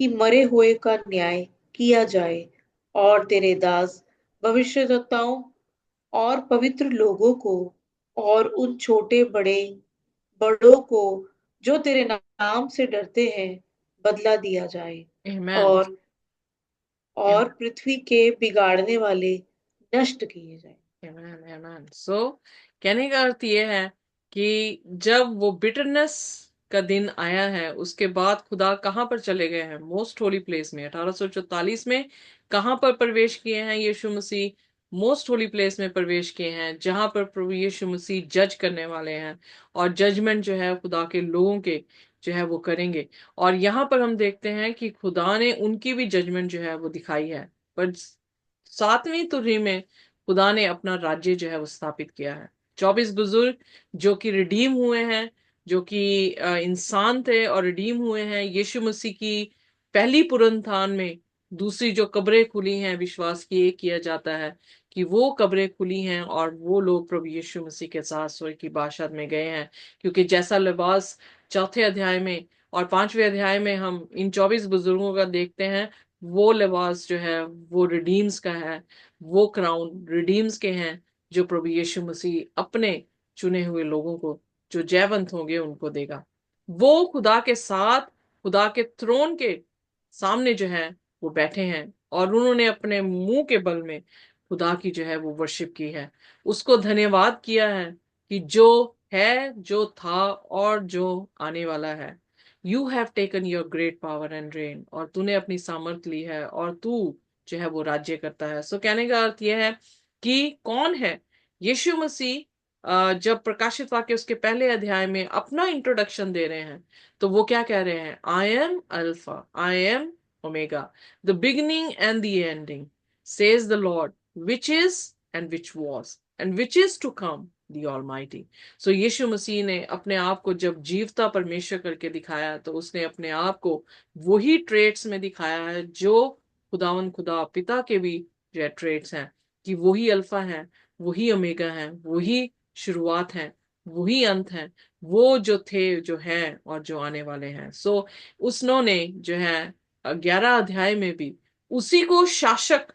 कि मरे हुए का न्याय किया जाए, और तेरे दास भविष्यद्वक्ताओं और पवित्र लोगों को और उन छोटे बड़े बड़ों को जो तेरे नाम से डरते हैं बदला दिया जाए, आमीन, और पृथ्वी के बिगाड़ने वाले नष्ट किए जाए। आमीन, आमीन। सो कहने का अर्थ ये है कि जब वो बिटरनेस का दिन आया है, उसके बाद खुदा कहां पर चले गए हैं? मोस्ट होली प्लेस में। 1844 में कहां पर प्रवेश किए हैं यीशु मसीह? मोस्ट होली प्लेस में प्रवेश किए हैं, जहां पर प्रभु यीशु मसीह जज करने वाले हैं, और जजमेंट जो है खुदा के लोगों के जो है वो करेंगे। और यहाँ पर हम देखते हैं कि खुदा ने उनकी भी जजमेंट जो है वो दिखाई है। पर सातवीं तुरही में खुदा ने अपना राज्य जो है वो स्थापित किया है। 24 बुजुर्ग जो कि रिडीम हुए हैं, जो कि इंसान थे और रिडीम हुए हैं यीशु मसीह की पहली पुनरुत्थान में। दूसरी जो कब्रें खुली हैं, विश्वास किए किया जाता है कि वो कब्रें खुली हैं और वो लोग प्रभु यीशु मसीह के साथ स्वर्ग की बादशाह में गए हैं। क्योंकि जैसा लिबास चौथे अध्याय में और 5वें अध्याय में हम इन 24 बुजुर्गों का देखते हैं, वो लिबास जो है वो रिडीम्स का है। वो क्राउन रिडीम्स के हैं, जो प्रभु यीशु मसीह अपने चुने हुए लोगों को, जो जयवंत होंगे, उनको देगा। वो खुदा के साथ, खुदा के थ्रोन के सामने जो है वो बैठे हैं, और उन्होंने अपने मुंह के बल में खुदा की जो है वो वर्शिप की है। उसको धन्यवाद किया है कि जो है, जो था और जो आने वाला है। You have taken your great power and rain, और तूने अपनी सामर्थ ली है और तू जो है वो राज्य करता है। सो कहने का अर्थ यह है कि कौन है यीशु मसीह। जब प्रकाशित वाक्य उसके पहले अध्याय में अपना इंट्रोडक्शन दे रहे हैं, तो वो क्या कह रहे हैं? I am alpha, I am omega, the beginning and the ending, says the Lord, which is and which was and which is to come, the Almighty. So यीशु मसीह ने अपने आप को जब जीवता परमेश्वर करके दिखाया, तो उसने अपने आप को वही ट्रेट्स में दिखाया है जो खुदावन खुदा पिता के भी जो ट्रेट्स हैं, कि वही अल्फा है, वही ओमेगा है, वही शुरुआत है, वही अंत है, वो जो थे, जो हैं और जो आने वाले हैं। सो उसने जो है 11 अध्याय में भी उसी को शासक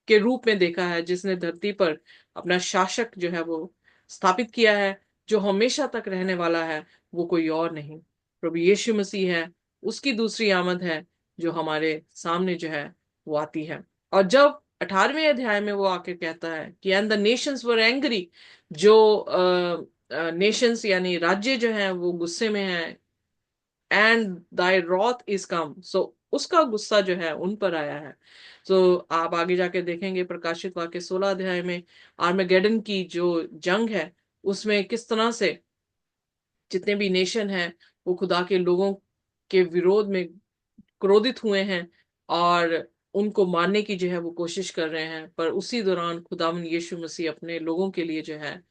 के रूप में देखा है, जिसने धरती पर अपना शासक जो है वो स्थापित किया है, जो हमेशा तक रहने वाला है, वो कोई और नहीं, प्रभु यीशु मसीह है। उसकी दूसरी आमद है जो हमारे सामने जो है वो आती है। और जब 18वें अध्याय में वो आके कहता है कि and the Nations were angry, जो नेशंस यानी राज्य जो है वो गुस्से में है, एंड दाई रॉथ इज कम, सो उसका गुस्सा जो है उन पर आया है। तो आप आगे जाके देखेंगे प्रकाशित वाक्य 16 अध्याय में आर्मेगेडन की जो जंग है, उसमें किस तरह से जितने भी नेशन हैं वो खुदा के लोगों के विरोध में क्रोधित हुए हैं और उनको मारने की जो है वो कोशिश कर रहे हैं। पर उसी दौरान खुदावन यीशु मसीह अपने लोगों के लिए जो है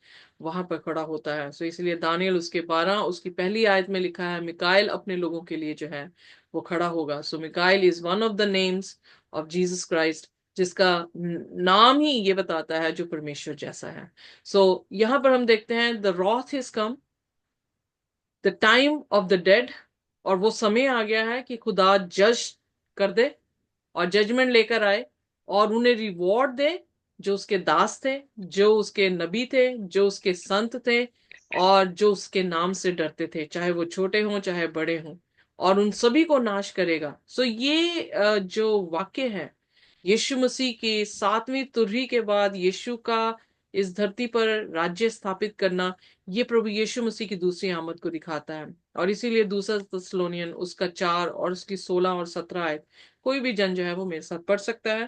वहां पर खड़ा होता है। सो इसलिए दानियल उसके 12 उसकी पहली आयत में लिखा है मिकाइल अपने लोगों के लिए जो है वो खड़ा होगा। सो मिकाइल is one of the names of Jesus Christ, जिसका नाम ही ये बताता है जो परमेश्वर जैसा है। सो यहाँ पर हम देखते हैं the wrath is come, the time of the dead, और वो समय आ गया है कि खुदा जज कर दे और जजमेंट लेकर आए और उन्हें रिवॉर्ड दे जो उसके दास थे, जो उसके नबी थे, जो उसके संत थे और जो उसके नाम से डरते थे, चाहे वो छोटे हों चाहे बड़े हों, और उन सभी को नाश करेगा। सो ये जो वाक्य है यीशु मसीह की 7वीं तुरही के बाद यीशु का इस धरती पर राज्य स्थापित करना, ये प्रभु यीशु मसीह की दूसरी आमद को दिखाता है। और इसीलिए दूसरा थिस्सलुनीयन उसका 4 और उसकी 16 और 17 आयत कोई भी जन जो है वो मेरे साथ पढ़ सकता है।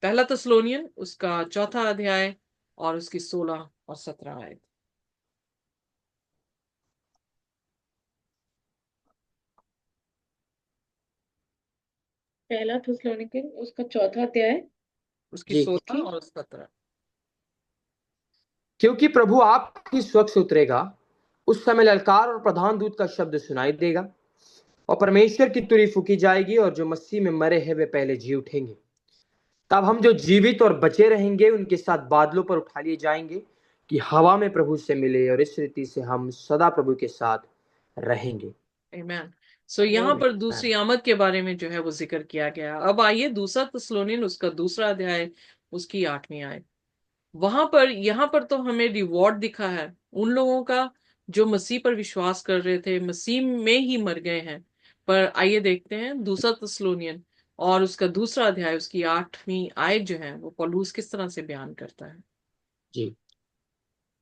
पहला थिस्सलुनीयन उसका 4था अध्याय और उसकी 16 और 17 आयत। पहला थिस्सलुनीके उसका 4 अध्याय उसकी जी। 16 और 17। क्योंकि प्रभु आपकी स्वच्छ उतरेगा, उस समय ललकार और प्रधान दूत का शब्द सुनाई देगा, और परमेश्वर की तुरही फूकी जाएगी, और जो मसीह में मरे हैं वे पहले जी उठेंगे। तब हम जो जीवित और बचे रहेंगे उनके साथ बादलों पर उठा लिए जाएंगे कि हवा में प्रभु से मिले, और इस रीति से हम सदा प्रभु के साथ रहेंगे। आमीन। सो यहाँ पर Amen. दूसरी आमद के बारे में जो है वो जिक्र किया गया। अब आइए दूसरा थिस्सलुनीयन उसका दूसरा अध्याय उसकी 8वीं आयत। वहां पर यहाँ पर तो हमें रिवॉर्ड दिखा है उन लोगों का जो मसीह पर विश्वास कर रहे थे, मसीह में ही मर गए हैं। पर आइए देखते हैं दूसरा थिस्सलुनीयन और उसका दूसरा अध्याय उसकी 8वीं आयत जो है वो पौलुस किस तरह से बयान करता है। जी।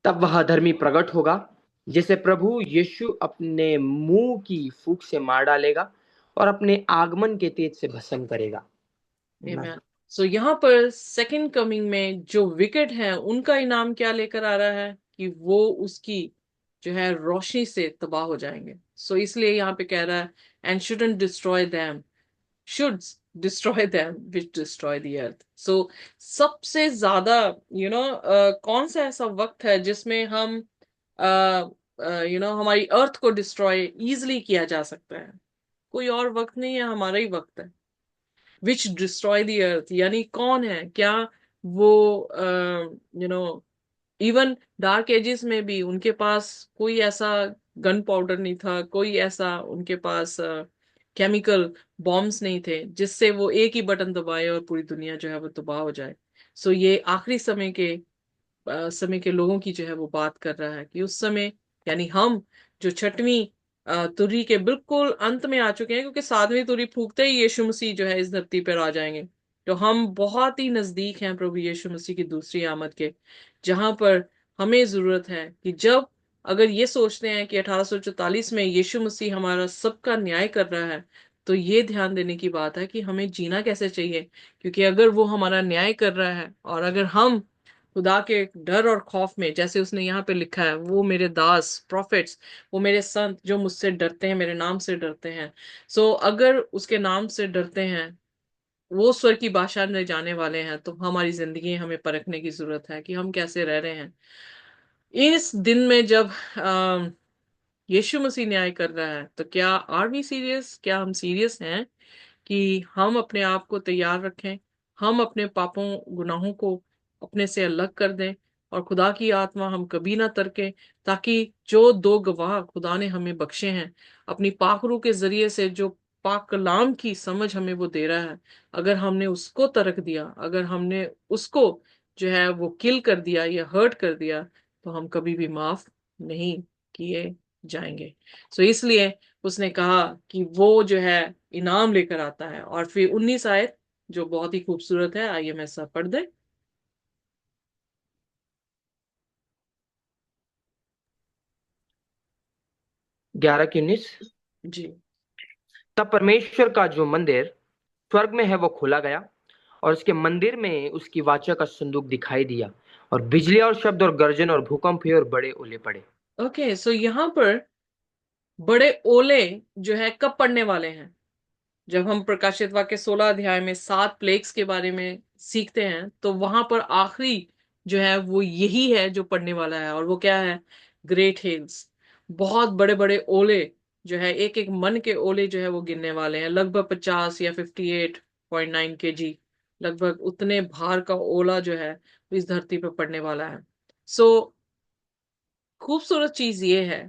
तब वह धर्मी प्रकट होगा, जिसे प्रभु यीशु अपने मुंह की फूंक से मार डालेगा और अपने आगमन के तेज से भस्म करेगा। Amen. आमीन। सो यहाँ पर सेकंड कमिंग में जो विकेट है उनका इनाम क्या लेकर आ रहा है कि वो उसकी जो है रोशनी से तबाह हो जाएंगे। सो इसलिए यहाँ पे कह रहा है and shouldn't destroy them, should destroy them which destroy the earth। so सबसे ज्यादा कौन सा ऐसा वक्त है जिसमें हम हमारी अर्थ को डिस्ट्रॉय इजिली किया जा सकता है? कोई और वक्त नहीं है, हमारा ही वक्त है। विच डिस्ट्रॉय द अर्थ यानी कौन है, क्या वो इवन डार्क एजेस में भी उनके पास कोई ऐसा गन पाउडर नहीं था, कोई ऐसा उनके पास केमिकल बॉम्ब्स नहीं थे जिससे वो एक ही बटन दबाए और पूरी दुनिया जो है वो तबाह हो जाए। सो ये आखिरी समय के लोगों की जो है वो बात कर रहा है कि उस समय यानी हम जो 6वीं तुरही के बिल्कुल अंत में आ चुके हैं, क्योंकि 7वीं तुरही फूकते ही यीशु मसीह जो है इस धरती पर आ जाएंगे। तो हम बहुत ही नजदीक हैं प्रभु यीशु मसीह की दूसरी आमद के, जहां पर हमें जरूरत है कि जब अगर ये सोचते हैं कि 1844 में यीशु मसीह हमारा सबका न्याय कर रहा है, तो ये ध्यान देने की बात है कि हमें जीना कैसे चाहिए। क्योंकि अगर वो हमारा न्याय कर रहा है और अगर हम खुदा के डर और खौफ में, जैसे उसने यहाँ पे लिखा है, वो मेरे दास प्रोफेट्स, वो मेरे संत जो मुझसे डरते हैं, मेरे नाम से डरते हैं। सो अगर उसके नाम से डरते हैं, वो स्वर की भाषा में जाने वाले हैं, तो हमारी जिंदगी हमें परखने की जरूरत है कि हम कैसे रह रहे हैं इस दिन में जब यीशु मसीह न्याय कर रहा है। तो क्या आर वी सीरियस, क्या हम सीरियस हैं कि हम अपने आप को तैयार रखें, हम अपने पापों गुनाहों को अपने से अलग कर दें और खुदा की आत्मा हम कभी ना तरके, ताकि जो दो गवाह खुदा ने हमें बख्शे हैं अपनी पाक रूह के जरिए से, जो पाक कलाम की समझ हमें वो दे रहा है, अगर हमने उसको तर्क दिया, अगर हमने उसको जो है वो किल कर दिया या हर्ट कर दिया, तो हम कभी भी माफ नहीं किए जाएंगे। सो इसलिए उसने कहा कि वो जो है इनाम लेकर आता है। और फिर 19 आयत जो बहुत ही खूबसूरत है, आइए मैं सब पढ़ दे। 11 की 19। जी। तब परमेश्वर का जो मंदिर स्वर्ग में है वो खोला गया, और उसके मंदिर में उसकी वाचा का संदूक दिखाई दिया, और बिजली और शब्द और गर्जन और भूकंप हुए और बड़े ओले पड़े। ओके, सो यहाँ पर बड़े ओले जो है कब पड़ने वाले हैं? जब हम प्रकाशित वाक्य 16 अध्याय में 7 प्लेग्स के बारे में सीखते हैं, तो वहां पर आखिरी जो है वो यही है जो पड़ने वाला है। और वो क्या है? ग्रेट हेल्स, बहुत बड़े बड़े ओले जो है, एक एक मन के ओले जो है वो गिनने वाले हैं। लगभग 50 या 58.9 kg, लगभग उतने भार का ओला जो है वो इस धरती पर पड़ने वाला है। सो खूबसूरत चीज ये है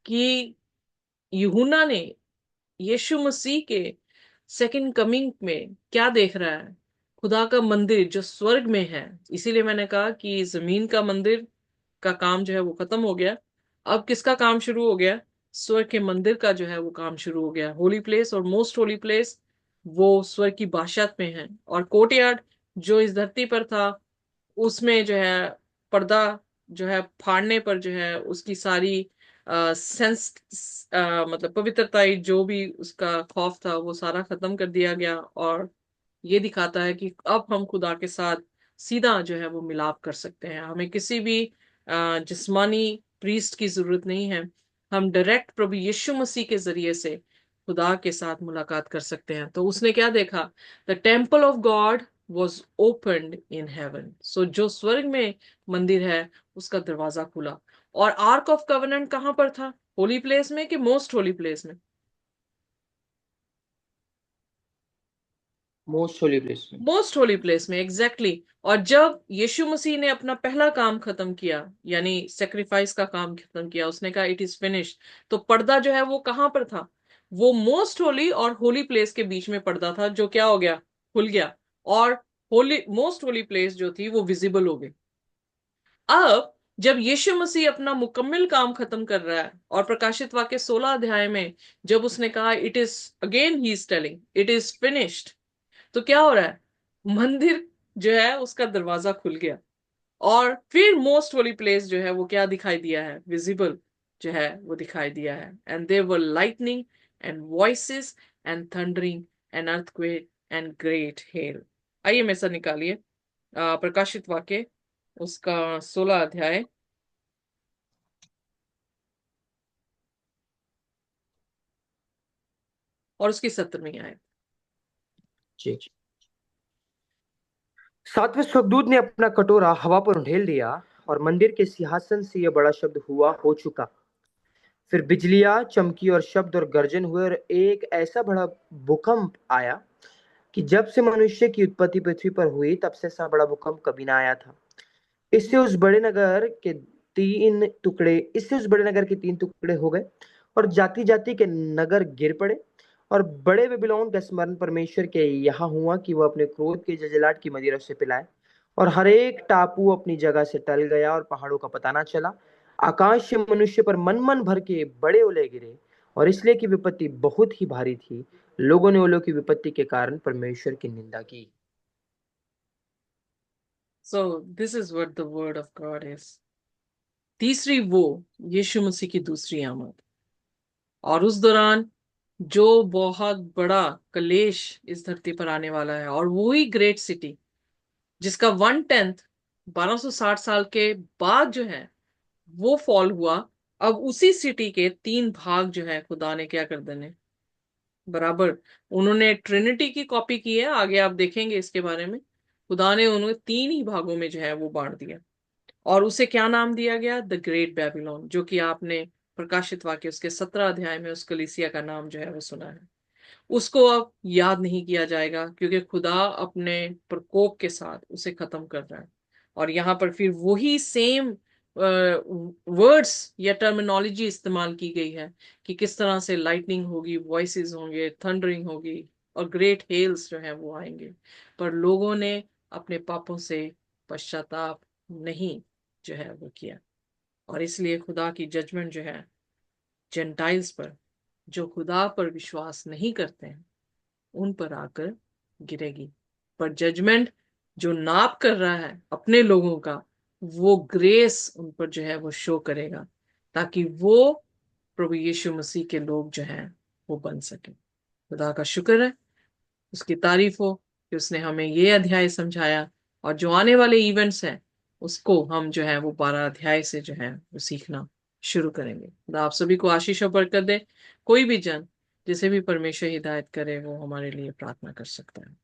कि यूहन्ना ने यीशु मसीह के सेकंड कमिंग में क्या देख रहा है? खुदा का मंदिर जो स्वर्ग में है। इसीलिए मैंने कहा कि जमीन का मंदिर का काम जो है वो खत्म हो गया। अब किसका काम शुरू हो गया? स्वर्ग के मंदिर का जो है वो काम शुरू हो गया। होली प्लेस और मोस्ट होली प्लेस वो स्वर्ग की बादशाहत में है। और कोर्टयार्ड जो इस धरती पर था, उसमें जो है पर्दा जो है फाड़ने पर जो है उसकी सारी सेंस मतलब पवित्रता, जो भी उसका खौफ था, वो सारा खत्म कर दिया गया। और ये दिखाता है कि अब हम खुदा के साथ सीधा जो है वो मिलाप कर सकते हैं। हमें किसी भी जिस्मानी प्रीस्ट की जरूरत नहीं है। हम डायरेक्ट प्रभु यीशु मसीह के जरिए से खुदा के साथ मुलाकात कर सकते हैं। तो उसने क्या देखा? The temple of God was opened in heaven. So जो स्वर्ग में मंदिर है उसका दरवाजा खुला। और आर्क ऑफ कवेनेंट कहां पर था? होली प्लेस में कि मोस्ट होली प्लेस में? मोस्ट होली प्लेस में। मोस्ट होली प्लेस में, एग्जैक्टली exactly। और जब यीशु मसीह ने अपना पहला काम खत्म किया, यानी सेक्रीफाइस का काम खत्म किया, उसने कहा इट इज फिनिश, तो पर्दा जो है वो कहां पर था? वो मोस्ट होली और होली प्लेस के बीच में पर्दा था, जो क्या हो गया? खुल गया। और होली मोस्ट होली प्लेस जो थी वो विजिबल हो गई। अब जब यीशु मसीह अपना मुकम्मल काम खत्म कर रहा है, और प्रकाशित वाक्य 16 अध्याय में जब उसने कहा it is, again he is telling it is finished, तो क्या हो रहा है? मंदिर जो है उसका दरवाजा खुल गया। और फिर मोस्ट होली प्लेस जो है वो क्या दिखाई दिया है? विजिबल जो है वो दिखाई दिया है। And there were lightning and voices and thundering and earthquake and great hail. आइए मेरे साथ निकालिए प्रकाशित वाक्य उसका 16 अध्याय और उसकी 17वीं आयत। जी। सातवें स्वर्गदूत ने अपना कटोरा हवा पर उंडेल दिया, और मंदिर के सिंहासन से यह बड़ा शब्द हुआ, हो चुका। फिर बिजलियां चमकी और शब्द और गर्जन हुए, और एक ऐसा बड़ा भूकंप आया कि जब से मनुष्य की उत्पत्ति पृथ्वी पर हुई तब से ऐसा बड़ा भूकंप कभी ना आया था। इससे उस बड़े नगर के 3 टुकड़े हो गए, और जाति जाति के नगर गिर पड़े। और बड़े बेबीलोन का स्मरण परमेश्वर के यहाँ हुआ कि वह अपने क्रोध के जलजलाहट की मदिरा से पिलाए। और हर एक टापू अपनी जगह से टल गया, और पहाड़ों का पता ना चला। आकाश से मनुष्य पर मन मन भर के बड़े ओले गिरे, और इसलिए कि विपत्ति बहुत ही भारी थी, लोगों ने ओलों की विपत्ति के कारण परमेश्वर की निंदा की। So this is what the word of God is. तीसरी वो यीशु मसीह की दूसरी आमद। और उस दौरान जो बहुत बड़ा कलेश इस धरती पर आने वाला है, और वही ग्रेट सिटी जिसका 1/10 1260 साल के बाद जो है वो फॉल हुआ। अब उसी सिटी के 3 भाग जो है खुदा ने क्या कर देने, बराबर, उन्होंने ट्रिनिटी की कॉपी की है। आगे आप देखेंगे इसके बारे में। खुदा ने उन्हें 3 ही भागों में जो है वो बांट दिया। और उसे क्या नाम दिया गया? द ग्रेट बेबीलोन, जो कि आपने प्रकाशित वाक्य उसके 17 अध्याय में उस कलीसिया का नाम जो है वो सुना है। उसको अब याद नहीं किया जाएगा, क्योंकि खुदा अपने प्रकोप के साथ उसे खत्म कर रहा है। और यहाँ पर फिर वही सेम वर्ड्स या टर्मिनोलॉजी इस्तेमाल की गई है कि किस तरह से लाइटनिंग होगी, वॉइसेस होंगे, थंडरिंग होगी, और ग्रेट हेल्स जो है वो आएंगे। पर लोगों ने अपने पापों से पश्चाताप नहीं जो है वो किया, और इसलिए खुदा की जजमेंट जो है जेंटाइल्स पर, जो खुदा पर विश्वास नहीं करते हैं, उन पर आकर गिरेगी। पर जजमेंट जो नाप कर रहा है अपने लोगों का, वो ग्रेस उन पर जो है वो शो करेगा, ताकि वो प्रभु यीशु मसीह के लोग जो हैं वो बन सके। खुदा का शुक्र है, उसकी तारीफ हो कि उसने हमें ये अध्याय समझाया, और जो आने वाले इवेंट्स हैं उसको हम जो है वो 12 अध्याय से जो है वो सीखना शुरू करेंगे। खुदा आप सभी को आशीष और बरकत दे। कोई भी जन जिसे भी परमेश्वर हिदायत करे वो हमारे लिए प्रार्थना कर सकता है।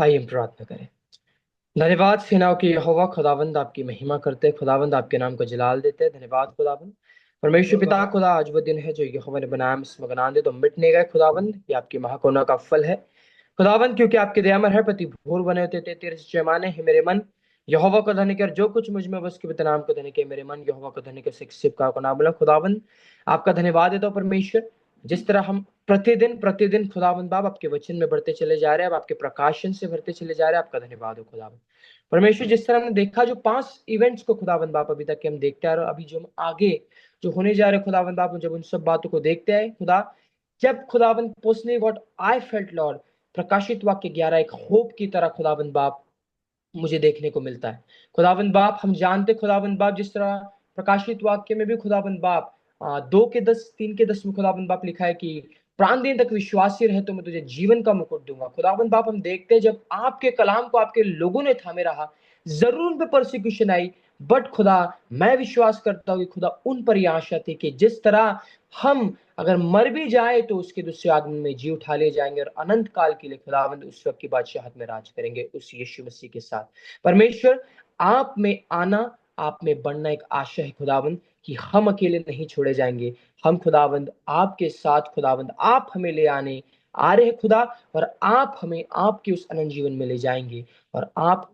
आइए हम प्रार्थना करें। धन्यवाद सेनाओं के यहोवा, खुदावंद आपकी महिमा करते हैं, खुदावंद आपके नाम को जलाल देते हैं। धन्यवाद खुदावंद परमेश्वर पिता, खुदा आज वो दिन है जो यहोवा ने बनाया, हम इसमें बना दे तो मिटने गए खुदावंद, ये आपकी महाकरुणा का फल है खुदावंद, क्योंकि आपके दयामय है प्रति भोर बने होते थे तेरे सच्चे माने है मेरे मन। यहोवा को धन्य कर जो कुछ मुझ में बस के पिता नाम को धन्य के मेरे मन, यहोवा को धन्य कर सिख का नाम बोला खुदावंद। आपका धन्यवाद देता हूं परमेश्वर, जिस तरह हम प्रतिदिन प्रतिदिन खुदावंद बाप आपके वचन में बढ़ते चले जा रहे हैं, अब आपके प्रकाशन से भरते चले जा रहे हैं। आपका धन्यवाद हो खुदावंद परमेश्वर, जिस तरह हमने देखा जो 5 इवेंट्स को खुदावंद बाप अभी तक के हम देखते आ रहे हैं, अभी जो हम आगे जो होने जा रहे हैं खुदावंद बाप, जब उन सब बातों को देखते आए खुदा, जब खुदावंद personally what I felt Lord, प्रकाशित वाक्य 11 एक होप की तरह खुदावंद बाप मुझे देखने को मिलता है। खुदावंद बाप हम जानते खुदावंद बाप, जिस तरह प्रकाशित वाक्य में भी खुदावंद बाप 2 के 10 3 के 10 में खुदावंद बाप लिखा है कि प्राण दिन तक विश्वासी रहे तो मैं तुझे जीवन का मुकुट दूंगा। खुदावंद बाप हम देखते हैं जब आपके कलाम को आपके लोगों ने थामे रहा, जरूर उन पे परसिक्यूशन आई, बट खुदा मैं विश्वास करता हूँ कि खुदा उन पर यह आशा थी कि जिस तरह हम अगर मर भी जाए तो उसके दूसरे आगमन में जी उठा ले जाएंगे और अनंत काल के लिए खुदावंद उस वक्त की बादशाहत में राज करेंगे उस यीशु मसीह के साथ। परमेश्वर आप में आना, आप में बढ़ना एक आशा है खुदावंद, कि हम अकेले नहीं छोड़े जाएंगे, हम खुदावंद आपके साथ खुदावंद आप हमें ले आने आ रहे हैं खुदा, और आप हमें आपके उस अनंत जीवन में ले जाएंगे, और आप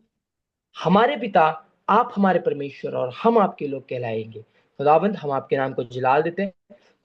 हमारे पिता, आप हमारे परमेश्वर, और हम आपके लोग कहलाएंगे। खुदावंद हम आपके नाम को जलाल देते हैं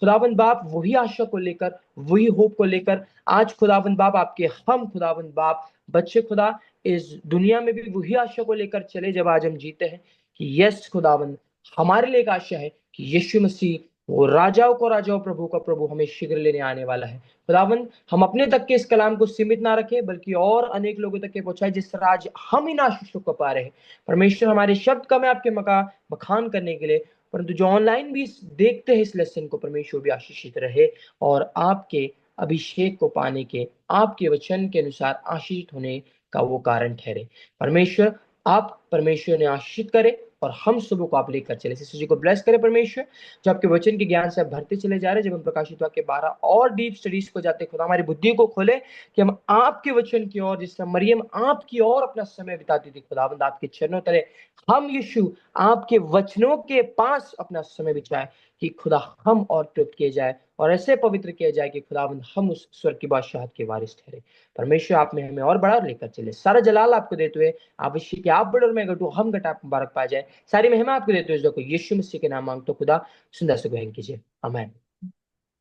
खुदावंद बाप, वही आशा को लेकर, वही होप को लेकर आज खुदावंद बाप आपके हम खुदावंद बाप बच्चे खुदा इस दुनिया में भी वही आशा को लेकर चले जब आज हम जीते हैं कि यस खुदावंद हमारे लिए एक आशा है कि यीशु मसीह वो राजाओं को राजाओं प्रभु का प्रभु हमें शीघ्र लेने आने वाला है। खुदावंद हम अपने तक के इस कलाम को सीमित ना रखें, बल्कि और अनेक लोगों तक के पहुंचाए, जिस तरह आज हम इन आशीषों को पा रहे हैं। परमेश्वर हमारे शब्द का मैं आपके मका बखान करने के लिए, परंतु जो ऑनलाइन भी देखते हैं इस लेसन को, परमेश्वर भी आशीषित रहे और आपके अभिषेक को पाने के, आपके वचन के अनुसार आशीषित होने का वो कारण ठहरे। परमेश्वर आप परमेश्वर ने आशीषित करे और हम सबों को आप लेकर चले। सिस्टर जी को ब्लेस करे परमेश्वर, जो आपके वचन के ज्ञान से आप भरते चले जा रहे हैं। जब हम प्रकाशित वाक्य 12 और डीप स्टडीज को जाते खुदा हमारी बुद्धि को खोले कि हम आपके वचन की ओर, जिस तरह मरियम आपकी ओर अपना समय बिताती थी खुदावंद आपके चरणों तले, हम यीशु आपके वचनों के पास अपना समय बिताए कि खुदा हम और तृप्त किए जाए और ऐसे पवित्र किए जाए कि खुदावंद हम उस स्वर्ग की बादशाहत के वारिस ठहरे। परमेश्वर आप में हमें और बड़ा लेकर चले। सारा जलाल आपको देते हुए आवश्यक आप बड़े और मैं घटू हम घटा मुबारक पा जाए। सारी महिमा आपको देते हुए को यीशु मसीह के नाम मांगतो खुदा सुंदर से ग्रहण कीजिए, आमीन।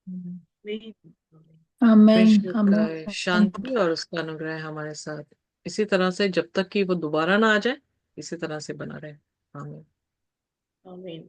आमेन। परमेश्वर आमेन। का शांति और उसका अनुग्रह हमारे साथ इसी तरह से जब तक कि वो दोबारा ना आ जाए, इसी तरह से बना रहे। आमीन। आमीन।